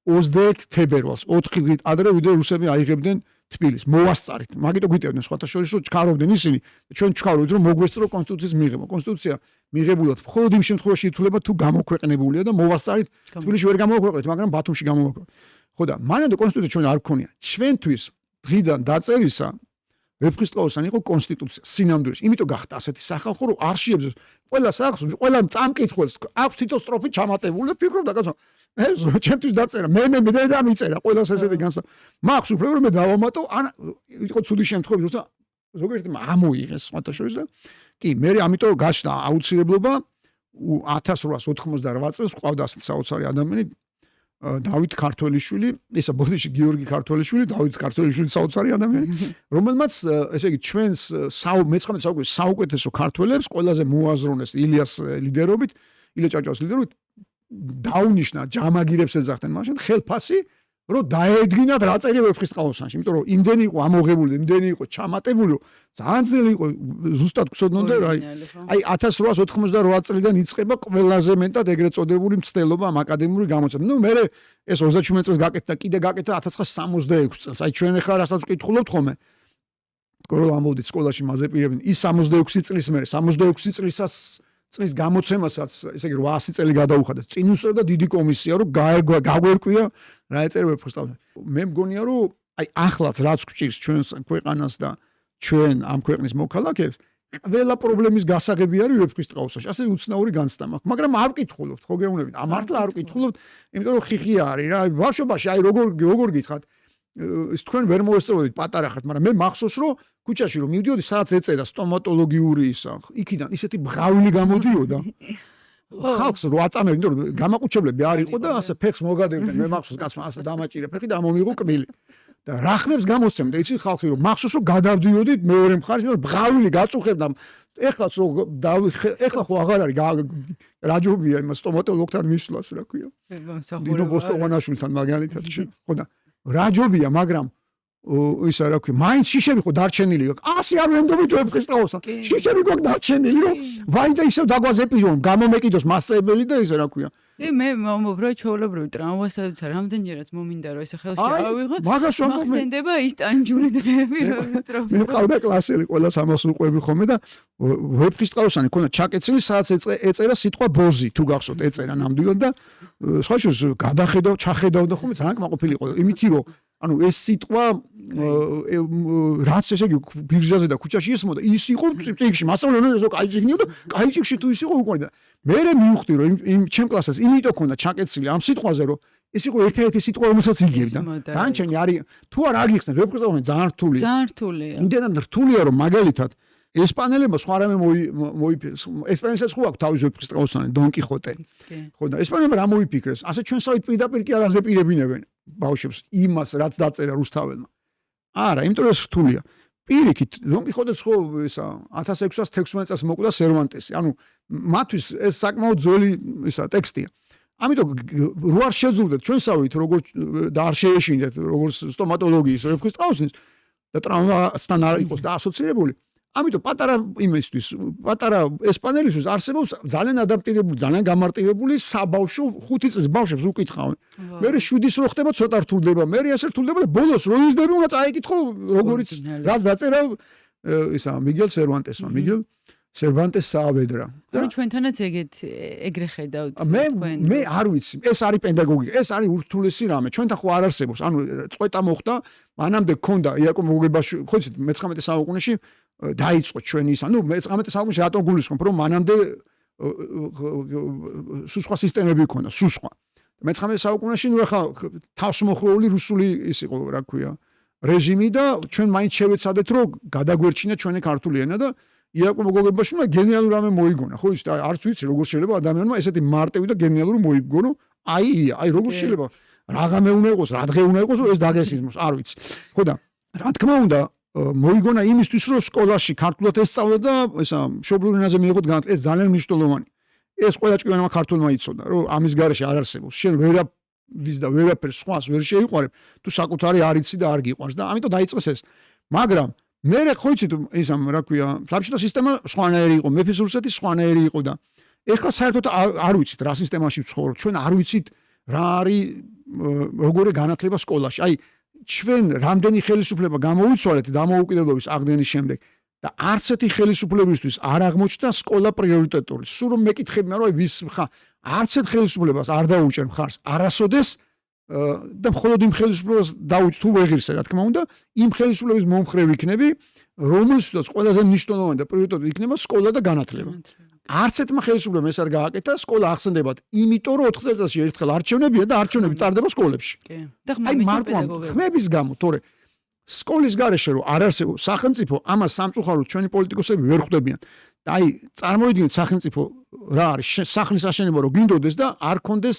21 თებერვალს 4 დღით ადრე ვიდრე რუსები აიღებდნენ თბილისს მოვასწარით მაგიტო გვიტევდნენ სხვათა შორის რომ ჩქარობდნენ ისინი ჩვენ ჩქარობთ რომ მოგვესწრო კონსტიტუციის მიღება კონსტიტუცია მიღებულად მხოლოდ იმ შემთხვევაში ითვლება თუ გამოქვეყნებულია და მოვასწარით თბილისში ვერ გამოვაქვეყნეთ მაგრამ ბათუმში გამოვაქვეყნეთ ხო და მანამდე კონსტიტუცია ჩვენ არ გქონია ჩვენთვის დღიდან დაწერისა ვეფხისტყაოსანი იყო კონსტიტუცია სინამდვილეში იმიტომ გახდა ასეთი სახალხო რომ არშიებზე ყველა სახალხო ყველა წამკითხველს აქვს თითო სტროფი ჩამატებული და ფიქრობდა კაცო ეს ჩემთვის დაწერა მე და მიწერა ყველას ესეთი განსა მაქვს უფლება რომ მე დავამატო ან იყო ცუდი შემთხვევები როცა ზოგიერთი ამოიღეს სხვათა შორის და კი მე ამიტომ გაჩნდა აუცილებლობა 1888 წელს ყავდა ასეთი საოცარი ადამიანი დავით ქართველიშვილი, ესა ბოდიში გიორგი ქართველიშვილი, დავით ქართველიშვილი საოცარი ადამიანი, რომელმაც ესე იგი ჩვენს მე-19 საუკუნის საუკეთესო ქართველებს ყველაზე მოაზროვნეს ილიას ლიდერობით, ილია ჭავჭავაძის ლიდერობით დაუნიშნა ჯამაგირებს ეძახდნენ მაშინ ხელფასი, რომ დაედგინათ რა წერია ვეფხისტყაოსანში, იმიტომ რომ იმდენი იყო ამოღებული, იმდენი იყო ჩამატებული, ძალიან ძნელი იყო ზუსტად გწოდნონ და აი 1898 წლიდან იწყება ყველაზე მეტად ეგრეთ წოდებული მცდელობა ამ აკადემიური გამოცემა. ნუ მე ეს 37 წელს გაკეთდა, კიდე გაკეთდა 1966 წელს. აი ჩვენ ახლა რასაც ვკითხულობთ ხოლმე. სკოლა ამოვდით სკოლაში მაზეპირებდნენ ის 66 წლის მერე 66 წლის გამოცემასაც ესე იგი 800 წელი გადაუხადა. წინ უსწრებდა დიდი კომისია რომ გაგვერკვია რა ეწერა ვეფხისტყაოსანი. მე მგონია რომ აი ახლაც რაც გვჭირს ჩვენს ქვეყანას და ჩვენ ამ ქვეყნის მოქალაქეებს ყველა პრობლემის გასაღები არის ვეფხისტყაოსანში. ასე უცნაური განცდა მაქვს, მაგრამ არ ვკითხულობთ, ხო გეუბნებით. მართლა არ ვკითხულობთ, იმიტომ რომ ხიხია არის რა. ბავშვობაში აი როგორ გითხათ ის თქვენ ვერ მოესწრებოდით პატარა ხართ, მაგრამ მე მახსოვს რომ ქუჩაში რომ მივდიოდი, სადაც ეწერა სტომატოლოგიური ისა, იქიდან ისეთი ბღავილი გამოდიოდა. ხალხს რო აწამებდნენ, იმიტომ რომ გამაყუჩებლები არ იყო და ასე ფეხს მოგადებდნენ. მე მახსოვს კაცმა ასე დამაჭირე ფეხი და მომიღო კბილი. და რა ხმებს გამოსცემდა იცი ხალხი რომ მახსოვს რომ გადავდიოდით მეორე მხარეს, რომ ბღავილი გაწუხებდა. ეხლაც რო ეხლა ხო აღარ არის რაჯობია იმ სტომატოლოგთან მისვლას, რა ქვია. დინო ბოსტოვანაშვილთან მაგალითად ხო და რაჯობია, მაგრამ ისა რა ქვია, მაინც შიშები ხო დარჩენილი აქვს. ასე არ ვემდობით ვეფხისტყაოსან. შიშები გვაქვს დარჩენილი, რომ ვაი და ისევ დაგვაზეპირონ, გამომეკიდოს მასწავლებელი და ისა რა ქვია. მე მომბრა ჩაოლებრივი ტრამვასაც რამდენჯერაც მომინდა რომ ესე ხელში ავიღო. მაგას ვამბობ მე. ხსენდება ის ტანჯული დღეები რომ მე ყავდა კლასელი ყველა სამას უყვები ხოლმე და ვეფხისტყაოსანი ქონდა ჩაკეცილი სადაც ეწერა სიტყვა ბოზი თუ გახსოვთ ეწერა ნამდვილად და სხვა შორის ჩახედავდა ხოლმე ძალიან კმაყოფილი იყო იმითი რომ ანუ ეს სიტყვა რაც ესე იგი ბირჟაზე და ქუჩაში ესმოდა ის იყო წიგნში მასწავლებელი ესო კაი წიგნია და კაი წიგნში თუ ის იყო უყურე და მე მივხვდი რომ იმ ჩემ კლასას იმიტომ ქონდა ჩაკეცილი ამ სიტყვაზე რომ ეს იყო ერთ-ერთი სიტყვა რომელსაც იგებდა დანარჩენი არის თუ არ აგიხსნათ ვეფხისტყაოსანი ძალიან რთულია იმდენად რთულია რომ მაგალითად ესპანელებმა სხვა რამე ესპანელებსაც ხო აქვს თავის ვეფხისტყაოსანი დონ კიხოტე ხო და ესპანელებმა რა მოიფიქრეს ასე ჩვენსავით პირდაპირ კი არ აზეპირებინებენ ბავშვებს იმას რაც დაწერა რუსთაველმა არა იმიტომ რომ ეს რთულია პირიქით დონ კიხოტეც ხო ისა 1616 წელს მოკვდა სერვანტესი ანუ მათთვის ეს საკმაოდ ძველი ისა ტექსტია ამიტომ რო არ შეძულდეთ ჩვენსავით როგორ და არ შეეშინდეთ როგორც სტომატოლოგიის ვეფხისტყაოსნის და ტრამვასთან არ იყოს დაასოცირებული ამიტომ პატარა იმისთვის, პატარა ესპანელისთვის არსებობს ძალიან ადაპტირებული, ძალიან გამარტივებული საბავშვო 5 წლის ბავშვებს უკითხავენ. მე 7-ის რო ხდება ცოტა რთულდება, მე ასე რთულდება და ბოლოს რო იზრდები უნდა წაიკითხო როგორიც რაც დაწერა ისა მიგელ სერვანტესმა, მიგელ სერვანტეს საავედრა. ანუ ჩვენთანაც ეგრე ხედავთ თქვენ. მე არ ვიცი, ეს არის პედაგოგიკა, ეს არის ურთულესი რამე. ჩვენთან ხო არ არსებობს. ანუ წყვეტა მოხდა, მანამდე გქონდა იაკობ მოგებაში, ხო იცით, მე-19 საუკუნეში დაიწყო ჩვენი ისა, ნუ მე-19 საუკუნეში რატომ გულისხმობ, რომ მანამდე სხვა სისტემები ქონდა, სხვა. მე-19 საუკუნეში ნუ ახლა თავსმოხრეული რუსული ის იყო, რა ქვია, რეჟიმი და ჩვენ მაინც შევეცადეთ, რომ გადაგვერჩინა ჩვენი ქართული ენა და იაკობ გოგებაშვილმა გენიალური რამე მოიგონა, ხო იცით, არც ვიცი როგორ შეიძლება ადამიანმა ესეთი მარტივი და გენიალური მოიგონო, აი როგორ შეიძლება რაღამე უნდა იყოს, რა დღე უნდა იყოს, რომ ეს დაგესიზმოს, არ ვიცი. ხო და რა თქმა უნდა მოიგონა იმისთვის, რომ სკოლაში ქართულად ესწავლა და ესა მშობლიურ ენაზე მიიღოთ განათლება, ეს ძალიან მნიშვნელოვანი. ეს ყველა ჭკვიანმა ქართულმა იცოდა, რომ ამის გარეშე არ არსებობს. შენ ვერაფრის და ვერაფერს სხვას ვერ შეიყვარებ, თუ საკუთარი არ იცი და არ გიყვარს და ამიტომ დაიწყეს ეს. მაგრამ მე ხო იცით ის რა ქვია, საბჭოთა სისტემა სხვანაირი იყო, მეფის რუსეთი სხვანაირი იყო და ეხლა საერთოდ არ ვიცით რა სისტემაში ვცხოვრობ. ჩვენ არ ვიცით რა არის როგორი განათლება სკოლაში. აი ჩვენ რამდენი ხელისუფლება გამოვიცვალეთ დამოუკიდებლობის აღდგენის შემდეგ და არც ერთი ხელისუფლებისთვის არ აღმოჩნდა სკოლა პრიორიტეტული. სულ რომ მეკითხები მაგრამ ვის ხა არც ერთ ხელისუფლებას არ დაუჭერ მხარს არასოდეს და მხოლოდ იმ ხელისუფლებას დაუჭ თუ ვეღირსე რა თქმა უნდა იმ ხელისუფლების მომხრე ვიქნები რომელსაც ყველაზე მნიშვნელოვანი და პრიორიტეტული იქნება სკოლა და განათლება. არც ერთმა ხელისუფლებამ ეს არ გააკეთა, სკოლა ახსენდებათ, იმიტომ რომ 4 წელიწადში ერთხელ არჩევნებია და არჩევნები ტარდება სკოლებში. კი. და ხმების გამო, თორე სკოლის გარეშე რომ არ არსებობს სახელმწიფო, ამას სამწუხაროდ ჩვენი პოლიტიკოსები ვერ ხვდებიან. და აი წარმოიდგინეთ სახელმწიფო რა არის, სახლის აშენება რომ გინდოდეს და არ კონდეს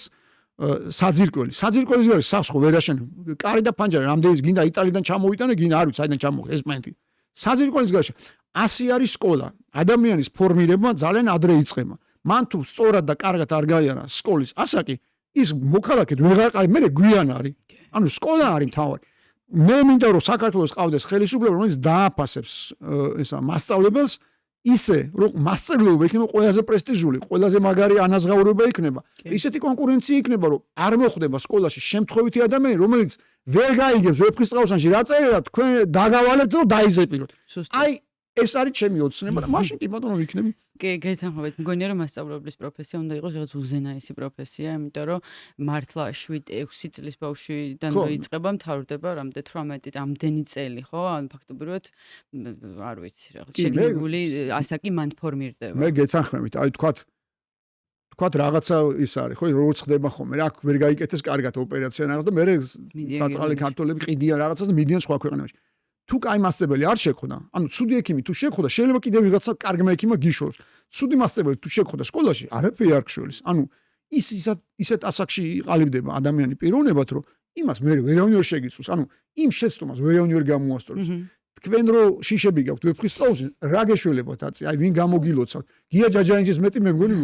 საძირკველი. საძირკველის გარეშე სახლს ხო ვერ აშენებ. კარი და ფანჯარა რამდენის გინდა იტალიიდან ჩამოვიტანე, გინდა არ ვიცი, საიდან ჩამოხდა ესპანეთი. საძირკველის გარეშე 100 არის სკოლა. ადამიანის ფორმირება ძალიან ადრე იწყება. მან თუ სწორად და კარგად არ გაიარა სკოლის ასაკი, ის მოქალაქედ ვეღარ ყარი, მე გვიან არის. ანუ სკოლა არის მთავარი. მე მინდა რომ საქართველოს ყავდეს ხელისუფლება, რომელიც დააფასებს ესა მასწავლებელს ისე, რომ მასწავლებლობა იქნება ყველაზე პრესტიჟული, ყველაზე მაგარი ანაზღაურება იქნება. ისეთი კონკურენცია იქნება, რომ არ მოხდება სკოლაში შემთხვევითი ადამიანი, რომელიც ვერ გაიგებს ვეფხისტყაოსანში რა წერია, თქვენ დაგავალებთ და დაიზეპიროთ. აი ეს არის ჩემი ოცნება და მაშინ კი ბატონო ვიქნები. კი, გეთანხმებით. მგონია რომ მასწავლებლის პროფესია უნდა იყოს რაღაც უზენაესი პროფესია, იმიტომ რომ მართლა 7-6 წლის ბავშვიდან დაიწყება, მთავრდება რამდენ 18 ამდენი წელი, ხო? ან ფაქტობრივად არ ვიცი, რაღაც შეგნებული ასაკი მან ფორმირდება. მე გეთანხმებით, აი თქვათ რაღაცა ის არის, ხო, როგორც ხდება ხოლმე, რა ვერ გაიკეთეს კარგად ოპერაცია რაღაც და მე საწყალი ქართველები ყიდიან რაღაცას და მიდიან სხვა ქვეყანაში. თუ კაი მასწავლებელი არ შეხვდა, ანუ ცუდი ექიმი თუ შეხვდა, შეიძლება კიდევ ვიღაცა კარგმა ექიმმა გიშორს. ცუდი მასწავლებელი თუ შეხვდა სკოლაში, არაფერი არ გშველის. ანუ ისეთ ასაკში იყალიბდება ადამიანი პიროვნებად, რომ იმას მე ვერავინ ვერ შეგიცვლის. ანუ იმ შეცდომას ვერავინ ვერ გამოასწორებს. თქვენ რო შიშები გაქვთ ვეფხისტყაოსი, რა გეშველებათ აწი? აი ვინ გამოგილოცავთ? გია ჯაჯანიძის მეტი მე მგონი,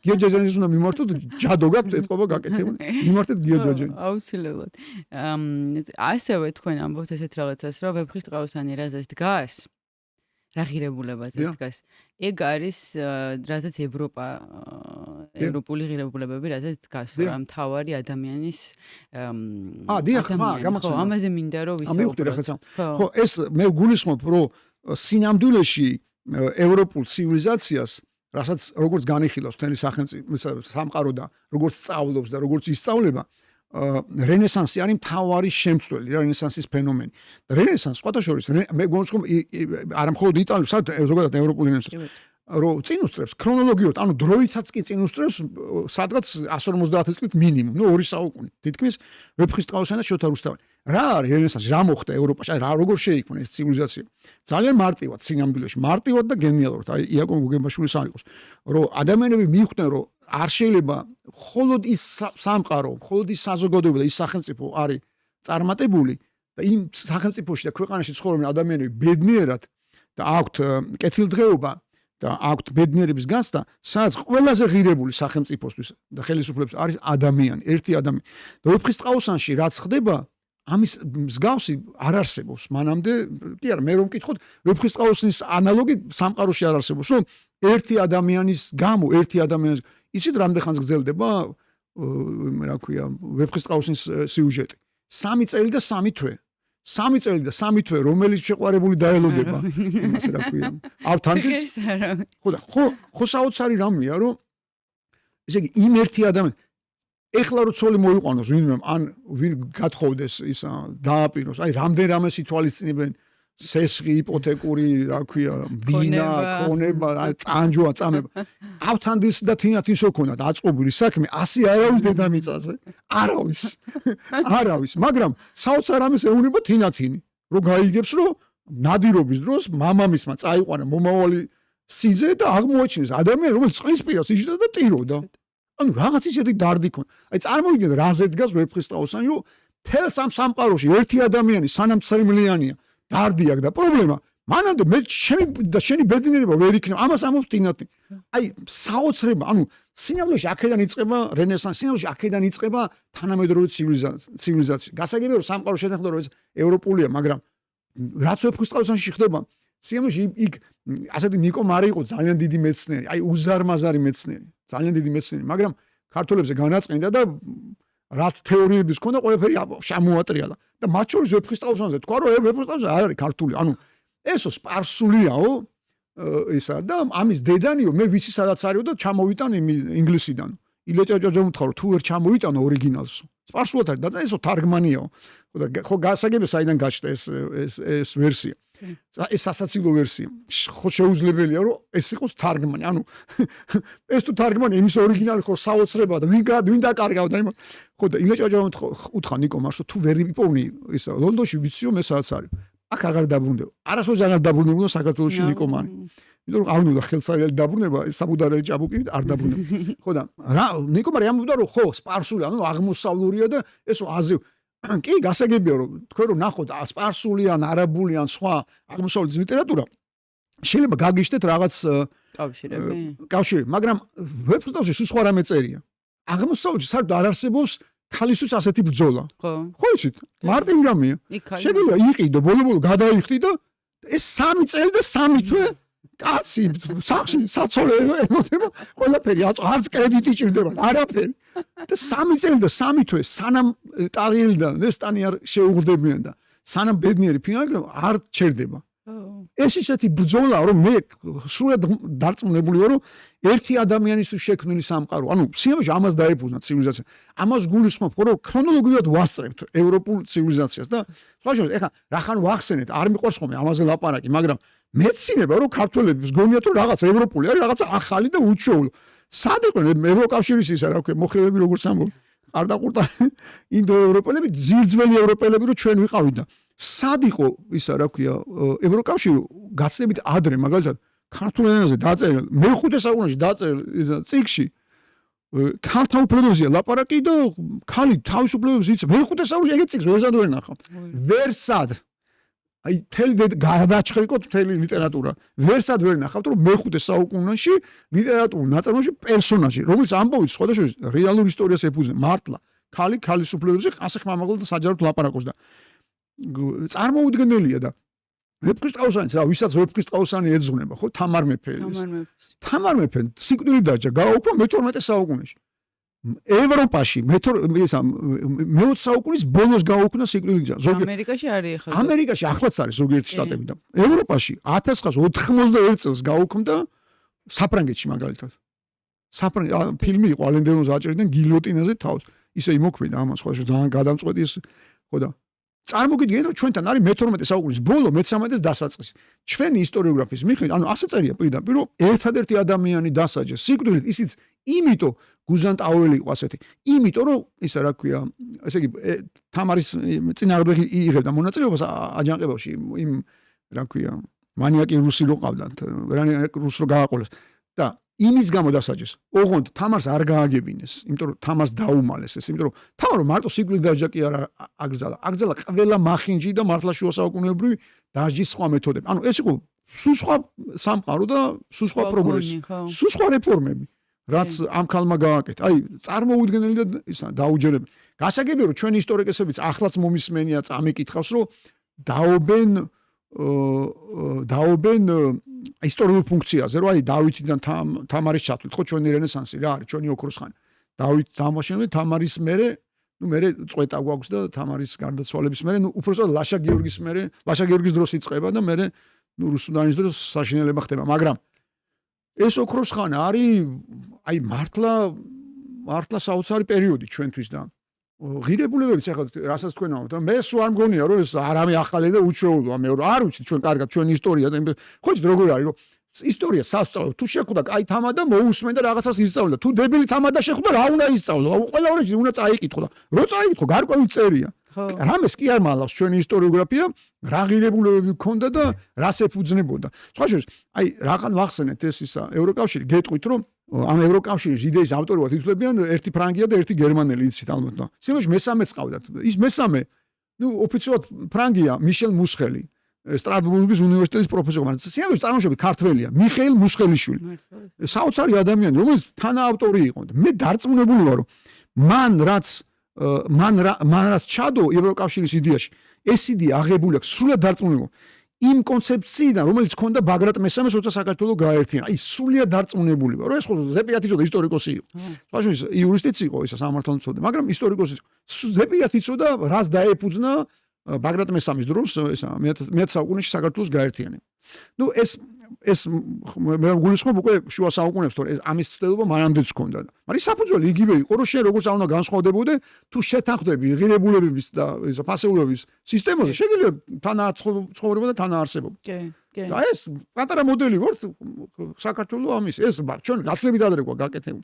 გია ჯაჯანიძის უნდა მიმართოთ, ჯადო გაქვთ ეთყობა გაკეთებული. მიმართეთ გია ჯაჯანიძის. აუცილებლად. ასევე თქვენ ამბობთ ესეთ რაღაცას, რომ ვეფხისტყაოსანი რაზეც დგას, რა ღირებულებაზე დგას. ეგ არის რაზეც ევროპული ღირებულებები რაზეც დგას, რა მთავარი ადამიანის დიახ, გამახსენე. ამაზე მინდა რომ ვისაუბროთ. ხო, ეს მე გულისხმობ, რომ სინამდვილეში ევროპულ ცივილიზაციას, რასაც როგორც განიხილავს თემი სახელმწიფო სამყარო და როგორც სწავლობს და როგორც ისწავლება, რენესანსი არის მთავარი შემცვლელი, რენესანსის ფენომენი. რენესანსი სხვათა შორის მე გონსკომ არა მხოლოდ იტალიაში, ზოგადად ევროპულ ენებში, რომ წინ უსწრებს ქრონოლოგიურად, ანუ დროითაც კი წინ უსწრებს სადღაც 150 წლით მინიმუმ, 2 საუკუნით. თითქმის ვეფხისტყაოსანი და შოთა რუსთაველი. რა არის რენესანსი, რა მოხდა ევროპაში, აი რა როგორ შეიქმნა ეს ცივილიზაცია? ძალიან მარტივად, სინამდვილეში, მარტივად და გენიალურად. აი იაკობ გოგებაშვილის არ იყოს, რომ ადამიანები მიხვდნენ, რომ არ შეიძლება მხოლოდ ის სამყარო, მხოლოდ ის საზოგადოება და ის სახელმწიფო არის წარმატებული და იმ სახელმწიფოში და ქვეყანაში ცხოვრობენ ადამიანები ბედნიერად და აქვთ კეთილდღეობა და აქვთ ბედნიერების განცდა, სადაც ყველაზე ღირებული სახელმწიფოსთვის და ხელისუფლების არის ადამიანი, ერთი ადამიანი. და ვეფხისტყაოსანში რაც ხდება, ამის მსგავსი არ არსებობს. მანამდე, კი არა, მე რომ მკითხოთ, ვეფხისტყაოსნის ანალოგი სამყაროში არ არსებობს, რომ ერთი ადამიანის გამო, ერთი ადამიანის იცით რამდენ ხანს გრძელდება რა ქვია ვეფხისტყაოსნის სიუჟეტი? 3 წელი და 3 თვე. 3 წელი და 3 თვე, რომელიც შეყვარებული დაელოდება. იმას რა ქვია? ავთანდის? ხო საოცარი რამეა, რომ ესე იგი იმ ერთი ადამიანი ეხლა რო ცოლი მოიყვანოს ვინმე ან ვინ გათხოვდეს ისა დააპიროს, აი რამდენ სიტუაციებენ სესხი, იპოთეკური, რა ქვია, ბინა, ქონება, წანჯვა, წამება. ავთანდის და თინათინს ოქონად აწყობილი საქმე 100 არავის დედამიწაზე. არავის, მაგრამ საოცარ ამის ეუნება თინათინი. რომ გაიგებს, რომ ნადირობის დროს მამამისმა წაიყვანა მომავალი სიძე და აღმოაჩინეს ადამიანი რომელიც წყლის პირას იჯდა და ტიროდა. ანუ რაღაც ისეთი დარდი ქონდა. აი წარმოვიდგინეთ რაზე დგას ვეფხისტყაოსანი, რომ თელს ამ სამყაროში ერთი ადამიანი სანამ წრემლიანია, დარდი აქვს და პრობლემა მანამდე მე შენი ბედნიერება ვერ იქნება. ამას ამობს ტინატი. აი საოცრება, ანუ სინამდვილეში აქედან იწყება რენესანსი, სინამდვილეში აქედან იწყება თანამედროვე ცივილიზაცია. გასაგებია რომ სამყარო შეთანხმდა რომ ეს ევროპულია, მაგრამ რაც ვეფხისტყაოსანში ხდება, სინამდვილეში იქ ასეთი ნიკო მარი იყო ძალიან დიდი მეცნიერი, აი უზარმაზარი მეცნიერი, ძალიან დიდი მეცნიერი, მაგრამ ქართველებზე განაწყენდა და რაც თეორიების ქონდა, ყველაფერი შემოატრიალა. და მათ შორის ვეფხისტყაოსანზე თქვა რომ ვეფხისტყაოსანი არ არის ქართული, ანუ ესო სპარსულიაო ისა და ამის დედანიო მე ვიცი სადაც არისო და ჩამოვიტან ინგლისიდან. ილეჭაჭაჭამ თქვა რომ თუ ვერ ჩამოიტანო ორიგინალს. სპარსულად არის და ესო თარგმანიაო. ხო გასაგებია საიდან გაჩნდა ეს ვერსია. ეს სასაცილო ვერსია. ხო შეუძლებელია რომ ეს იყოს თარგმანი. ანუ ეს თუ თარგმანი იმის ორიგინალი ხო საოცრებაა და ვინ დაკარგავდა იმ ხო და ილეჭაჭამ უთხრა ნიკო მარშო თუ ვერ იპოვნი ისა ლონდონში ვიციო მე სადაც არის. აქ აღარ დაბრუნდება. არასოდეს აღარ დაბრუნებოდა საქართველოში ნიკო მარი. იმიტომ რომ აღნუდა ხელსარიალი დაბრუნება, საბუდარელი ჭაბუკი არ დაბრუნება. ხო და რა ნიკო მარი ამბობდა რომ ხო სპარსული, ანუ აღმოსავლურია და ესო აზევ კი გასაგებია რომ თქვენ რომ ნახოთ სპარსული ან არაბული ან სხვა აღმოსავლეთის ლიტერატურა შეიძლება გაგიშტეთ რაღაც კავშირი, მაგრამ ვეფხისტყაოსანში სულ სხვა რამე წერია. აღმოსავლეთში საერთოდ არ არსებობს ქალისთვის ასეთი ბრძოლა. ხო იცით? მარტივი რამეა. შეიძლება იყიდო, ბოლო-ბოლო გადაიხდი და ეს 3 წელი და 3 თვე კაცი სახში საცოლე ემოდება, ყველაფერი არც კრედიტი ჭირდება, არაფერი. და 3 წელი და 3 თვე სანამ ტარიელი და ნესტანი არ შეუღლდებიან და სანამ ბედნიერი ფინალი არ ჩერდება. ეს ისეთი ბრძოლა რომ მე სულად დარწმუნებული ვარ რომ ერთი ადამიანისთვის შექმნილი სამყარო, ანუ სიამოვნებაში ამას დაეფუძნა ცივილიზაცია. ამას გულისხმობ, რომ ქრონოლოგიურად ვასწრებთ ევროპულ ცივილიზაციას და სხვა შორის ეხლა რახან ვახსენეთ, არ მიყვარს ხოლმე ამაზე ლაპარაკი, მაგრამ მეცინება რომ ქართველებს გონიათ რომ რაღაც ევროპული არის, რაღაც ახალი და უჩვეულო. სად იყვნენ ევროკავშირის ისა რა ვქო მოხელები როგორც ამბობ ყარდაყურტა ინდოევროპელები ძირძველი ევროპელები რომ ჩვენ ვიყავით და სად იყო ისა რა ქვია ევროკავშირი გაცნებით ადრე მაგალითად ქართულ ენაზე დაწერილ მე-5 საუკუნეში დაწერილ წიგნში ქალთა უფლებებზეა ლაპარაკი და ქალი თავისუფლებებს იცის მე-5 საუკუნეში ეგეთ წიგნს ვერსად ვერ ნახავ ვერსად აი თელი გადაჭხრიკოთ თელი ლიტერატურა ვერსად ვერ ნახავთ რომ მე-5 საუკუნეში ლიტერატურულ ნაწარმოებში პერსონაჟი რომელიც ამბობს სხვადასხვა რეალურ ისტორიას ეფუძნება მართლა ქალი ქალის უფლებებზე ასეხმამაღლა და საჯაროდ ლაპარაკობს და წარმოუდგენელია და ვეფხისტყაოსანიც რა ვისაც ვეფხისტყაოსანი ეძღვნება ხო თამარ მეფე სიკვდილით დაჯა გააუქმა მე-12 საუკუნეში ევროპაში მე-20 საუკუნის ბოლოს გააუქმდა სიკვდილით ზოგიერთ ამერიკაში არის ახლა ამერიკაში ახლაც არის ზოგიერთი შტატები და ევროპაში 1991 წელს გააუქმდა საფრანგეთში მაგალითად ფილმი იყო ალენ დელონს აჭერდნენ გილოტინაზე თავს ისე იმოქმედა ამას ხო ძალიან გადამწყვეტი ეს ხო და წარმოგიდგენთ რომ ჩვენთან არის მე-12 საუკუნის ბოლო მე-13-ის დასაწყისი ჩვენი ისტორიოგრაფიის მიხედვით ანუ ასე წერია პირდაპირ რომ ერთადერთი ადამიანი დასაჯეს სიკვდილით ისიც იმიტომ გუზანტაუელი იყო ასეთი იმიტომ რომ ისა რა ქვია ესე იგი თამარის წინააღმდეგ იღებდა მონაწილეობას აჯანყებაში იმ რა ქვია მანიაკი რუსი რო ყავდათ რუსი რო გააყოლეს და იმის გამო დასაჯეს ოღონდ თამარს არ გააგებინეს იმიტომ რომ თამარს დაუმალეს ეს იმიტომ რომ თამარო მარტო სიკვდილით დასჯა კი არა აკრძალა ყველა მახინჯი და მართლაშუა საუკუნეებრივი დასჯის სხვა მეთოდები ანუ ეს იყო სულ სხვა სამყარო და სულ სხვა პროგრესი სულ სხვა რეფორმები რაც ამ ქალმა გააკეთა აი წარმოუდგენელი და ისა დაუჯერებელი გასაგებია რომ ჩვენი ისტორიკოსებიც ახლაც მომისმენია წამიკითხავს რომ დაობენ ისტორიულ ფუნქციაზე რომ აი დავითიდან თამარის ჩათვლით ხო ჩვენი რენესანსი რა არის ჩვენი ოქროს ხანი დავით დამაშენებელი თამარის მერე ნუ მერე წვეტა გვაქვს და თამარის გარდაცვალების მერე ნუ უბრალოდ ლაშა გიორგის დროს იწყება და მერე ნუ რუსუდანის დროს საშინელება ხდება მაგრამ ეს ოქროს ხანა არის აი მართლა საოცარი პერიოდი ჩვენთვის და ღირებულებებიც ახლა რასაც თქვენ ამბობთ მე სულ არ მგონია რომ ეს არავე ახალი და უჩვეულოა მე არ ვიცი ჩვენ კარგად ჩვენი ისტორია და ხო იცით როგორ არის რომ ისტორია სასწავლო თუ შეხვდა კაი თამა და მოусმენ და რაღაცას ისწავლა თუ დებილი თამა და შეხვდა რა უნდა ისწავლო ყველა ორში უნდა წაიკითხო და რო წაიკითხო გარკვეული წერია ხო. რამეს კი არ მალავს ჩვენი ისტორიოგრაფია, რა ღირებულებები გქონდა და რას ეფუძნებოდა. სხვა შორის, აი რაღან ვახსენეთ ეს ისა ევროკავშირი გეტყვით რომ ამ ევროკავშირის იდეის ავტორებად ითვლებიან ერთი ფრანგია და ერთი გერმანელი იცით ალბათ. სიმართლე მესამეც ყავდათ. ის მესამე, ოფიციალურად ფრანგია, მიშელ მუსხელი. სტრასბურგის უნივერსიტეტის პროფესორი, მაგრამ სიამოვნებით წარმოშობით ქართველია, მიხეილ მუსხელიშვილი. საოცარი ადამიანი, რომელიც თანაავტორი იყო. მე დარწმუნებული ვარ, რომ მან რაც ჩადო ევროკავშირის იდეაში, ეს იდეა აღებული აქვს სრულად დარწმუნებული. იმ კონცეფციიდან, რომელიც ჰქონდა ბაგრატ მესამეს, როცა საქართველოს გააერთიანა. აი, სრულად დარწმუნებული ვარ, რომ ეს ხო ზეპირად იცოდა ისტორიკოსი იყო. სხვა შორის იურისტიც იყო, ისა სამართალმცოდნე, მაგრამ ისტორიკოსი იყო. ზეპირად იცოდა, რას დაეფუძნა ბაგრატ მესამის დროს ისა მე საუკუნეში საქართველოს გაერთიანება. ეს მე გულისხმობ უკვე შუა საუკუნეებს, თორე ამის ცდელობა მანამდეც ჰქონდა. მაგრამ საფუძველი იგივე იყო, რომ შენ როგორც არ უნდა განსხვავდებოდე, თუ შეთანხმდები ღირებულებების და ისა ფასეულობის სისტემაზე, შეგიძლია თანაცხოვრება და თანაარსებობა. კი. და ეს პატარა მოდელი ვართ საქართველოს ამის. ეს ჩვენ გაცლებით ადრე გვაქვს გაკეთებული.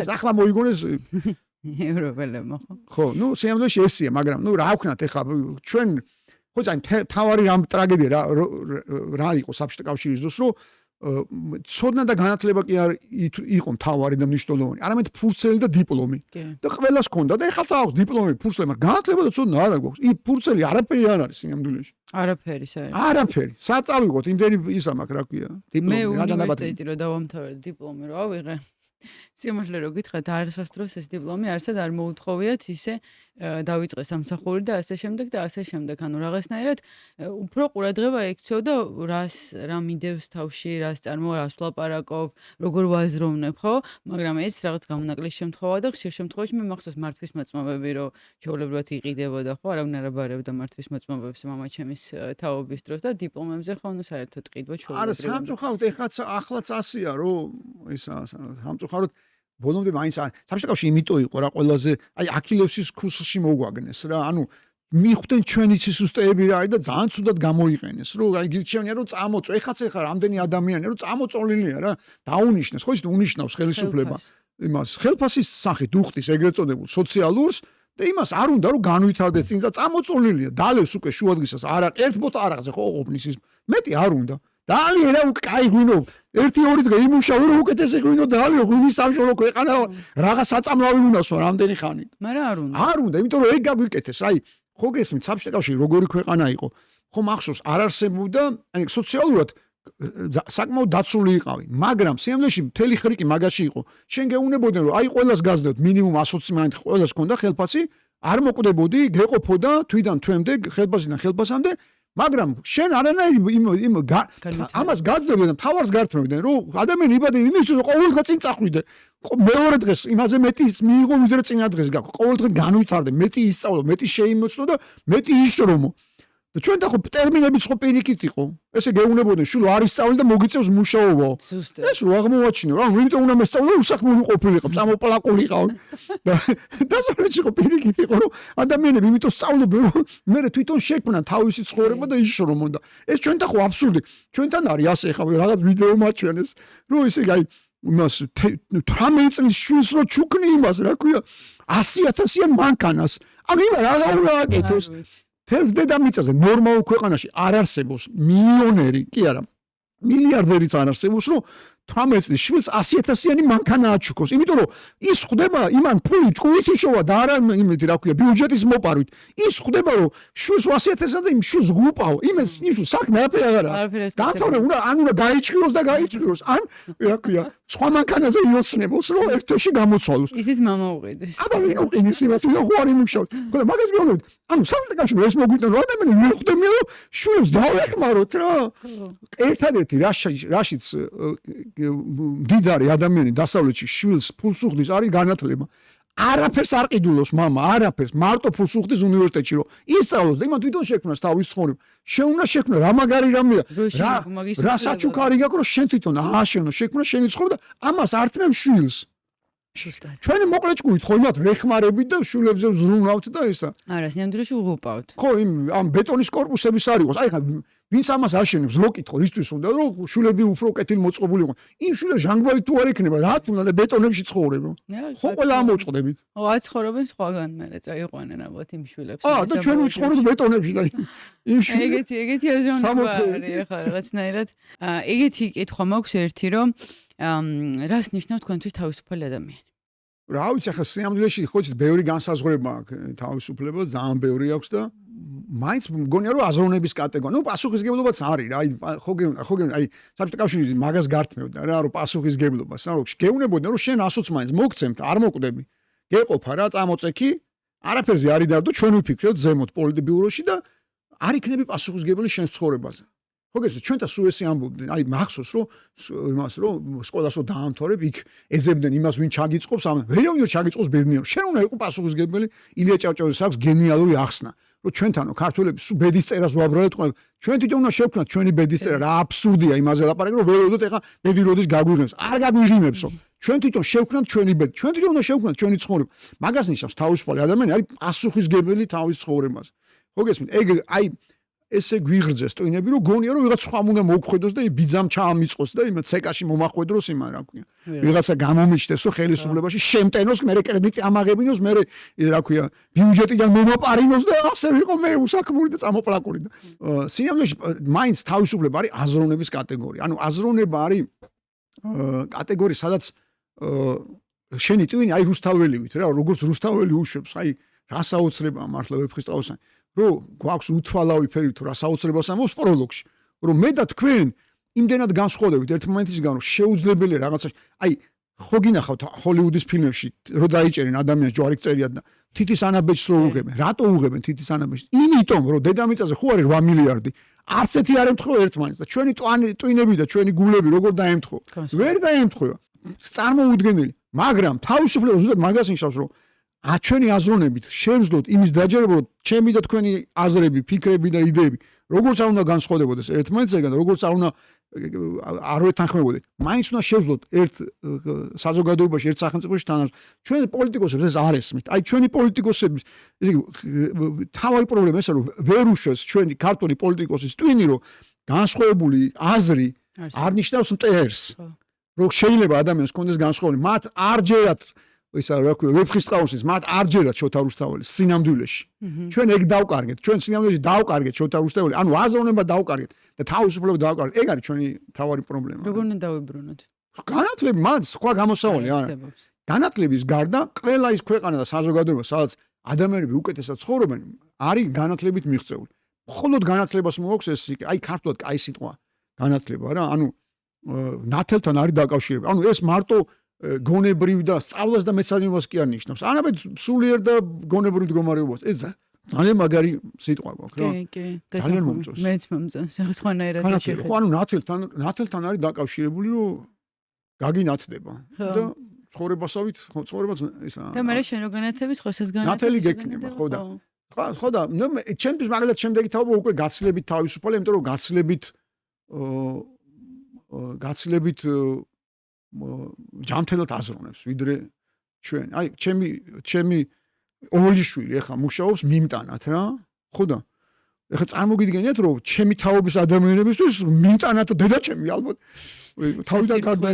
ეს ახლა მოიგონეს ევროპელებმა ხო, სიამოვნებაში ესია, მაგრამ რა ვქნათ ეხლა ჩვენ ხო ძალიან თავარი რამ ტრაგედია რა იყო საბჭოთა კავშირის დროს, რომ ცოდნა და განათლება კი არ იყო მთავარი და მნიშვნელოვანი, არამედ ფურცელი და დიპლომი. და ყველას ჰქონდა და ეხლაც აქვს დიპლომი, ფურცელი, მაგრამ განათლება და ცოდნა არ აქვს. ფურცელი არაფერი არ არის სიამოვნებაში. არაფერი საერთოდ. არაფერი. საწავიღოთ იმდენი ისა მაქვს, რა ქვია, დიპლომი. მე უნივერსიტეტი რო დავამთავრე, დიპლომი რო ავიღე. სიმართლე რო გითხრათ, არასდროს დროს ეს დიპლომი არსად არ მოუთხოვიათ ისე დავიწყე სამსახური და ასე შემდეგ და ასე შემდეგ. ანუ რაღაცნაირად უფრო ყურადღება ექცეოდა რა მიდევს თავში, რას რას ვლაპარაკობ, როგორ ვაზროვნებ, ხო? მაგრამ ეს რაღაც გამონაკლის შემთხვევა და ხშირ შემთხვევაში მე მახსოვს მართვის მოწმობები, რომ ჩაოლებრად იყიდებოდა, ხო? არავინ არ აბარებდა მართვის მოწმობებს მამაჩემის თაობის დროს და დიპლომებზე ხო საერთოდ ყიდვა ჩაოლებრად. არა, სამწუხაროდ ახლაც ასია, რომ ისა სამწუხაროდ ბოლომდე მაინც საბჭოთა კავშირი იმიტომ იყო რა ყველაზე აი აქილევსის ქუსლში მოგვაგნეს რა ანუ მიხვდნენ ჩვენი სისტემები რა არის და ძალიან ცუდად გამოიყენეს რომ აი გირჩევნია რომ წამოწო ეხაც ეხა რამდენი ადამიანია რომ წამოწოლილია რა დაუნიშნეს ხო ის უნიშნავს ხელისუფლება იმას ხელფასის სახით უხდის ეგრეთ წოდებულ სოციალურს და იმას არ უნდა რომ განვითარდეს წინ და წამოწოლილია დალევს უკვე შუადღისას არა ერთ ბოთა არაღზე ხო ყოფნის ის მეტი არ უნდა დალი რა უკაი ღვინო 1-2 დღე იმუშავე რომ უკეთესი ღვინო დალი ღვინის სამშობლო ქვეყანა რაღაც საწამლავი უნდასო რამდენი ხანი მაგრამ არ უნდა იმიტომ რომ ეგ გაგვიკეთეს აი ხო გესმით საბჭოთა კავშირი როგორი ქვეყანა იყო ხო მახსოვს არ არსებობდა აი სოციალურად საკმაოდ დაცული იყავი მაგრამ სიამოვნებაში მთელი ხრიკი მაგაში იყო შენ გეუნებოდნენ რომ აი ყველას გაძლევთ მინიმუმ 120 მანით ყველას ქონდა ხელფასი არ მოკვდებოდი გეყოფოდა თვიდან თვემდე ხელფასიდან ხელფასამდე მაგრამ შენ არანაირი ამას გაძლევდნენ და თავარს გართმევდნენ რომ ადამიანი იბადე იმის რომ ყოველდღე წინ წახვიდე მეორე დღეს იმაზე მეტი მიიღო ვიდრე წინა დღეს გაქვს ყოველდღე განვითარდე მეტი ისწავლო მეტი შეიმოცნო და მეტი იშრომო და ჩვენ და ხო ტერმინებიც ხო პირიქით იყო ესე გეუნებოდნენ შულო არ ისწავლე და მოგიწევს მუშაობა ეს რო აღმოვაჩინე რა იმიტომ უნდა მესწავლო უსახმული ყოფილიყო წამოპლაკულიყავ და დასავლეთში ხო პირიქით იყო რომ ადამიანები იმიტომ სწავლობენ რომ მე თვითონ შექმნან თავისი ცხოვრება და იშრომონ და ეს ჩვენ და ხო აბსურდი ჩვენთან არის ასე ხა რაღაც ვიდეო მაჩვენეს რომ ესე აი იმას 18 წლის შვილს რო ჩუქნი იმას რა ქვია 100,000-იან მანქანას ამ იმ რა უნდა აკეთოს თელს დედამიწაზე ნორმალურ ქვეყანაში არ არსებობს მილიონერი, კი არა, მილიარდერიც არ არსებობს, რომ 18 წლის შვილს 100,000-იანი მანქანა აჩუქოს, იმიტომ რომ ის ხვდება იმან ფული ჭკუით იშოვა და არა იმეთი რა ქვია, ბიუჯეტის მოპარვით. ის ხვდება რომ შვილს 100,000 და იმ შვილს ღუპავ, იმას საქმე არაფერი არ არის. დამთავრდა უნდა ან უნდა გაიჭიროს და გაიჭიროს, ან რა ქვია, სხვა მანქანაზე იოცნებოს, რომ ერთ თვეში გამოცვალოს. ისის მამა უყიდეს. აბა ვინ უყიდეს იმას, თუ ხوارი მუშაობს. ხო და მაგას გეუბნებით. ანუ საბჭოთა კავშირი ეს მოგვიტანო, ადამიანი ვერ ხვდებია რომ შვილს დავეხმაროთ რა. ერთადერთი რაშიც მდიდარი ადამიანი დასავლეთში შვილს ფულს უხდის არის განათლება. არაფერს არ ყიდულობს მამა, არაფერს, მარტო ფულს უხდის უნივერსიტეტში რომ ისწავლოს და იმან თვითონ შექმნას თავის ცხოვრება. შენ უნდა შექმნა რა მაგარი რამეა. რა საჩუქარი გაქვს რომ შენ თვითონ ააშენო, შექმნა შენი ცხოვრება და ამას არ თმევ შვილს. ზუსტად. ჩვენი მოკლე ჭკუით ხო იმათ ვეხმარებით და შულებზე ვზრუნავთ და ესა. არა, სინამდვილეში უღუპავთ. ხო, ამ ბეტონის корпуსების არ იყოს. აი ხა ვინც ამას აშენებს, რო კითხო, ისთვის უნდა რომ შულები უფრო კეთილ მოწყობილი იყოს. იმ შულებს ჟანგბადი თუ არ იქნება, რა თქმა უნდა ბეტონებში ცხოვრებო. ხო, ყველა ამოწყდებით. ო, აცხოვრობენ სხვაგან, მერე წაიყვანენ ალბათ იმ შვილებს. და ჩვენ ვიცხოვრობთ ბეტონებში და იმ შულებს. ეგეთი აზროვნება არის ხა რაღაცნაირად. ეგეთი კითხვა მაქვს ერთი, რომ რას ნიშნავს თქვენთვის თავისუფალი ადამიანი? რა ვიცი, ახლა სიამოვნებაში ხო იცით, ბევრი განსაზღვრება აქვს თავისუფლება, ძალიან ბევრი აქვს და მაინც მგონია რომ აზროვნების კატეგორია. ნუ პასუხისგებლობაც არის რა, აი ხო გეუბნა, აი საბჭოთა კავშირი მაგას გართმევდა რა, რომ პასუხისგებლობას, რა რომ გეუბნებოდნენ რომ შენ ასოც მაინც მოგცემთ, არ მოკვდები. გეყოფა რა, წამოწექი, არაფერზე არ იდარდო, ჩვენ ვიფიქრეთ ზემოთ პოლიტბიუროში და არ იქნები პასუხისგებელი შენ ცხოვრებაზე. ხო გესმის, ჩვენ და სულ ესე ამბობდნენ, აი მახსოვს რომ იმას რომ სკოლას რომ დაამთავრებ, იქ ეძებდნენ იმას ვინ ჩაგიწყობს, ამ ვერავინ ჩაგიწყობს ბედნიერო. შენ უნდა იყო პასუხისგებელი, ილია ჭავჭავაძეს აქვს გენიალური ახსნა. რომ ჩვენთანო ქართველები სულ ბედის წერას ვაბრალეთ ყველა. ჩვენ თვითონ უნდა შევქმნათ ჩვენი ბედის წერა, რა აბსურდია იმაზე ლაპარაკი, რომ ვეროდოთ ეხა ბედი როდის გაგვიღებს. არ გაგვიღიმებსო. ჩვენ თვითონ შევქმნათ ჩვენი ბედი. ჩვენ თვითონ უნდა შევქმნათ ჩვენი ცხოვრება. მაგას ნიშნავს თავისუფალი ადამიანი არის პასუხისგებელი თავის ცხოვრებაზე. ხო გესმით? ეგ აი ესე გვიღრძეს ტვინები რომ გონია რომ ვიღაც სხვა უნდა მოგხვედოს და ბიძამ ჩაამიწყოს და იმ ცეკაში მომახვედროს იმ რა ქვია ვიღაცა გამომიჩნდეს რომ ხელისუფლებაში შემტენოს მე კრედიტი ამაღებინოს მე რა ქვია ბიუჯეტიდან მომაპარინოს და ასე ვიყო მე უსაქმური და წამოპლაკული და სინამდვილეში მაინც თავისუფლება არის აზროვნების კატეგორია ანუ აზროვნება არის კატეგორია სადაც შენი ტვინი აი რუსთაველივით რა როგორც რუსთაველი უშვებს აი რა საოცრებაა მართლა ვეფხისტყაოსანი რომ გვაქვს უთვალავი ფერი თუ რა საოცრებას ამბობს პროლოგში რომ მე და თქვენ იმდენად განსხვავდებით ერთ მომენტის გან რომ შეუძლებელია რაღაცა აი ხო გინახავთ ჰოლივუდის ფილმებში რომ დაიჭერენ ადამიანს ჯვარი წერიად და თითის ანაბეჭს რო უღებენ რატო უღებენ თითის ანაბეჭს იმიტომ რომ დედამიწაზე ხო არის 8 მილიარდი არც ერთი არ ემთხვევა ერთმანეთს და ჩვენი ტვინები და ჩვენი გულები როგორ დაემთხვევა ვერ დაემთხვევა წარმოუდგენელი მაგრამ თავისუფლება ზუსტად მაგას ნიშნავს რომ ჩვენი აზროვნებით შევძლოთ იმის დაჯერება რომ ჩემი და თქვენი აზრები, ფიქრები და იდეები როგორც არ უნდა განსხვავდებოდეს ერთმანეთსგან და როგორც არ უნდა არ ვეთანხმებოდეთ. მაინც უნდა შევძლოთ ერთ საზოგადოებაში, ერთ სახელმწიფოში თანაც. ჩვენ პოლიტიკოსებს ეს არ ესმით. აი ჩვენი პოლიტიკოსების ესე იგი თავი პრობლემა ესაა რომ ვერ უშვებს ჩვენი ქართული პოლიტიკოსის ტვინი რომ განსხვავებული აზრი არ ნიშნავს მტერს. რომ შეიძლება ადამიანს კონდეს განსხვავებული, მათ არ ჯერათ ისა რა ქვია ვეფხისტყაოსნის მათ არ ჯერათ შოთა რუსთაველის სინამდვილეში ჩვენ ეგ დავკარგეთ ჩვენ სინამდვილეში დავკარგეთ შოთა რუსთაველი ანუ აზროვნება დავკარგეთ და თავისუფლება დავკარგეთ ეგ არის ჩვენი თავარი პრობლემა როგორ უნდა დავიბრუნოთ განათლები მათ სხვა გამოსავალი არა განათლების გარდა ყველა ის ქვეყანა და საზოგადოება სადაც ადამიანები უკეთესად ცხოვრობენ არის განათლებით მიღწეული მხოლოდ განათლებას მოაქვს ეს აი ქართულად კაი სიტყვა განათლება რა ანუ ნათელთან არის დაკავშირებული ანუ ეს მარტო გონებრივ და სწავლას და მეცადინეობას კი არ ნიშნავს. ანაბედ სულიერ და გონებრივ მდგომარეობას. ეს ძალიან მაგარი სიტყვა გვაქვს რა. კი, ძალიან მომწონს. მეც მომწონს. სხვანაირად შეხედე. ხო, ანუ ნათელთან არის დაკავშირებული, რომ გაგინათდება და ცხოვრებასავით, ცხოვრებაც ისა. და მე შენ რო განათლების ხოსეს განათლება. ნათელი გექნება, ხო და. ხო და ჩემთვის მაგალითად შემდეგი თაობა უკვე გაცილებით თავისუფალი, იმიტომ რომ გაცილებით ჯამთელად აზროვნებს ვიდრე ჩვენ. აი ჩემი ოლიშვილი ახლა მუშაობს მიმტანად რა. ხო და ახლა წარმოგიდგენიათ რომ ჩემი თაობის ადამიანებისთვის მიმტანად დედაჩემი ალბათ თავიდან გარდა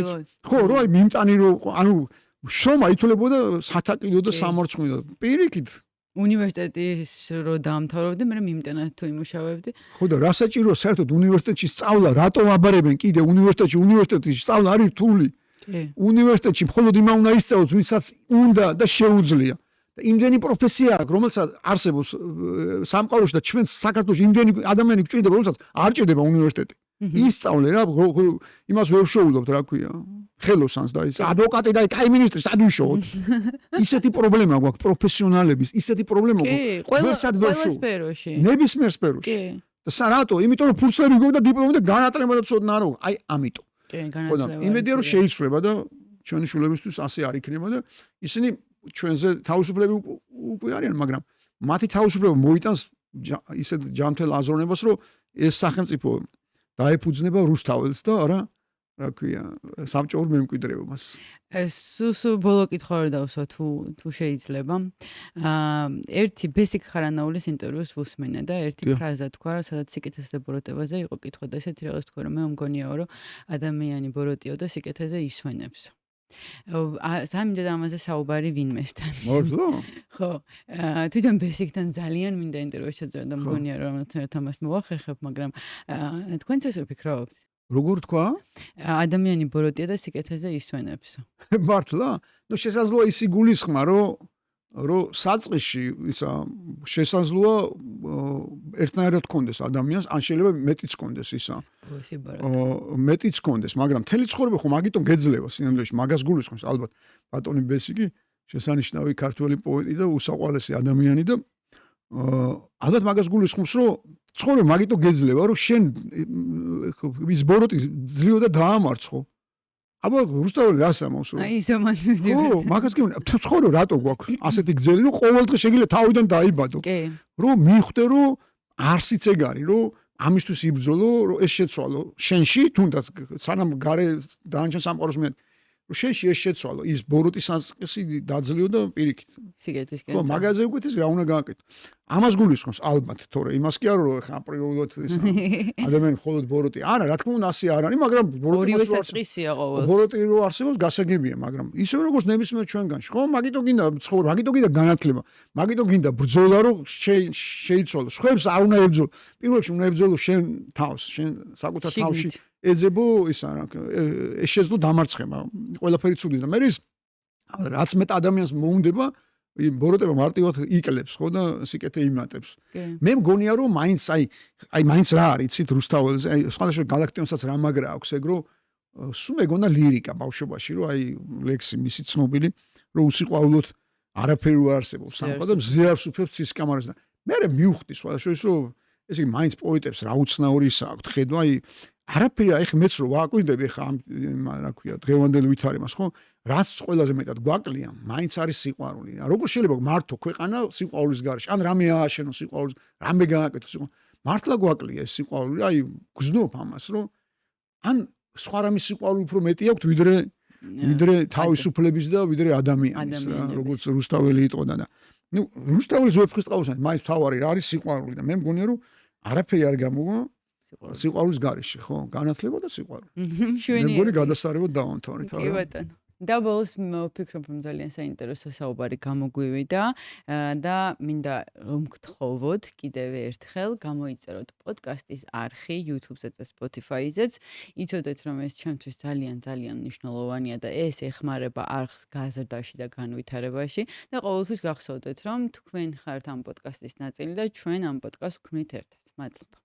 ხო რა აი მიმტანი რომ ანუ შრომა ითვლებოდა სათაკიდო და სამორცხვინო პირიქით უნივერსიტეტის რო დაამთავრებდი მე მიმტანად თუ იმუშავებდი ხო და რა საჭიროა საერთოდ უნივერსიტეტში სწავლა რატომ აბარებენ კიდე უნივერსიტეტში სწავლა არის რთული უნივერსიტეტში მხოლოდ იმა უნდა ისწავლოს ვინცაც უნდა და შეუძლია და იმდენი პროფესია აქვს რომელსაც არსებობს სამყაროში და ჩვენ საქართველოში იმდენი ადამიანი გვჭირდება რომელსაც არ ჭირდება უნივერსიტეტი ისწავლე რა იმას ვერ შევულობთ რა ქვია ხელოსანს და ის ადვოკატი და კაი მინისტრი სად ვიშოვოთ ისეთი პრობლემა გვაქვს პროფესიონალების ისეთი პრობლემა გვაქვს ყველა სფეროში ნებისმიერ სფეროში და რატო იმიტომ რომ ფურცლები გვაქვს და დიპლომი და განათლება და ცოდნა არ აქვს აი ამიტომ ხო და იმედია რომ შეიცვლება და ჩვენი შულებისთვის ასე არ იქნება და ისინი ჩვენზე თავისუფლები უკვე არიან მაგრამ მათი თავისუფლება მოიტანს ისეთ ჯანმრთელ აზროვნებას რომ ეს სახელმწიფო დაეფუძნება რუსთაველს და არა რა ქვია, საბჭოურ მემკვიდრეობას. სულ ბოლო კითხვა რა დავსვა თუ შეიძლება. ერთი ბესიკ ხარანაულის ინტერვიუს ვუსმენე და ერთი ფრაზა თქვა, სადაც სიკეთეზე ბოროტებაზე იყო კითხვა და ესეთი რაღაც თქვა, რომ მე მგონიაო, რომ ადამიანი ბოროტიო და სიკეთეზე ისვენებს. სამინდა ამაზე საუბარი ვინმესთან. მართლა? ხო, თვითონ ბესიკთან ძალიან მინდა ინტერვიუ შეძლო და მგონია რომ ერთად ამას მოვახერხებ, მაგრამ თქვენც ესე ფიქრობთ? როგორ თქვა? ადამიანი ბოროტია და სიკეთეზე ისვენებს. მართლა? ნუ შესაძლოა ისი გულისხმა, რომ საწყისში ისა შესაძლოა ერთნაირად კონდეს ადამიანს, ან შეიძლება მეტიც კონდეს ისა. მეტიც კონდეს, მაგრამ მთელი ცხოვრება ხო მაგიტომ გეძლევა სინამდვილეში, მაგას გულისხმობს ალბათ ბატონი ბესიკი, შესანიშნავი ქართველი პოეტი და უსაყვარლესი ადამიანი და ალბათ მაგას გულისხმობს, რომ ცხოვრება მაგიტომ გეძლევა, რომ შენ ის ბოროტი ძლიო და დაამარცხო. აბა რუსთაველი რას ამავს რომ? აი ისო მანდები. ო, მაგას გეუბნები, ცხოვრება რატო გვაქვს? ასეთი გზელი, რომ ყოველდღე შეგიძლია თავიდან დაიბადო. კი. რომ მიხვდე, რომ არსიც ეგ არის, რომ ამისთვის იბრძოლო, რომ ეს შეცვალო შენში, თუნდაც სანამ გარე დაანჩენ სამყაროს მე რომ შენში ეს შეცვალო, ის ბოროტის ასკესი დაძლიო და პირიქით. სიგეთისკენ. ხო, მაგაზე უკეთეს რა უნდა გააკეთო. ამას გულისხმობს ალბათ, თორე იმას კი არ რომ ხა აპრიორულად ეს ადამიანი მხოლოდ ბოროტი. არა, რა თქმა უნდა ასე არ არის, მაგრამ ბოროტი საწყისია ყოველთვის. ბოროტი რო არსებობს, გასაგებია, მაგრამ ისე როგორც ნებისმიერ ჩვენგანში, ხო, მაგიტო გინდა ცხოვრება, მაგიტო გინდა განათლება, მაგიტო გინდა ბრძოლა, რომ შეიცვალო. სხვებს არ უნდა ებრძოლო. პირველ რიგში უნდა ებრძოლო შენ თავს, შენ საკუთარ თავში ეძებო ისა რა, ეს შეძლო დამარცხება. ყველაფერი ცუდი და მე რაც მეტ ადამიანს მოუნდება ბოროტება მარტივად იკლებს ხო და სიკეთე იმატებს. მე მგონია რომ მაინც რა არის იცით რუსთაველზე, აი სხვადასხვა გალაქტიონსაც რა მაგრა აქვს ეგ რომ სულ მეგონა ლირიკა ბავშვობაში რომ აი ლექსი მისი ცნობილი რომ უსიყვარულოდ არაფერი არ არსებობს სამყარო და მზეარს უფებს ცისკამარას და მე მივხვდი სხვადასხვა ის რომ ესე იგი მაინც პოეტებს რა უცნაური ის აქვს ხედვა აი არაფერი ეხა მეც რო ვაკვირდები ეხა რა ქვია დღევანდელი ვითარებას ხო რაც ყველაზე მეტად გვაკლია მაინც არის სიყვარული როგორ შეიძლება მართო ქვეყანა სიყვარულის გარეშე ან რამე ააშენო სიყვარულის რამე გააკეთო სიყვარული მართლა გვაკლია ეს სიყვარული აი გზნობ ამას რომ ან სხვა რამის სიყვარული უფრო მეტი აქვს ვიდრე თავისუფლების და ვიდრე ადამიანის როგორც რუსთაველი იტყოდა და ნუ რუსთაველის ვეფხის ტყავსა მაინც თავარი რა არის სიყვარული და მე მგონია რომ არაფერი არ გამოვა სიყვარულის გარეშე ხო განათლება და სიყვარული მე მგონი გადასარევად დავამთავრეთ კი ბატონო და ბოლოს ვფიქრობ რომ ძალიან საინტერესო საუბარი გამოგვივიდა და მინდა რომ გთხოვოთ კიდევ ერთხელ გამოიწეროთ პოდკასტის არხი YouTube-ზე და Spotify-ზეც იცოდეთ რომ ეს ჩემთვის ძალიან მნიშვნელოვანია და ეს ეხმარება არხს გაზრდაში და განვითარებაში და ყოველთვის გახსოვდეთ რომ თქვენ ხართ ამ პოდკასტის ნაწილი და ჩვენ ამ პოდკასტს ვქმნით ერთად მადლობა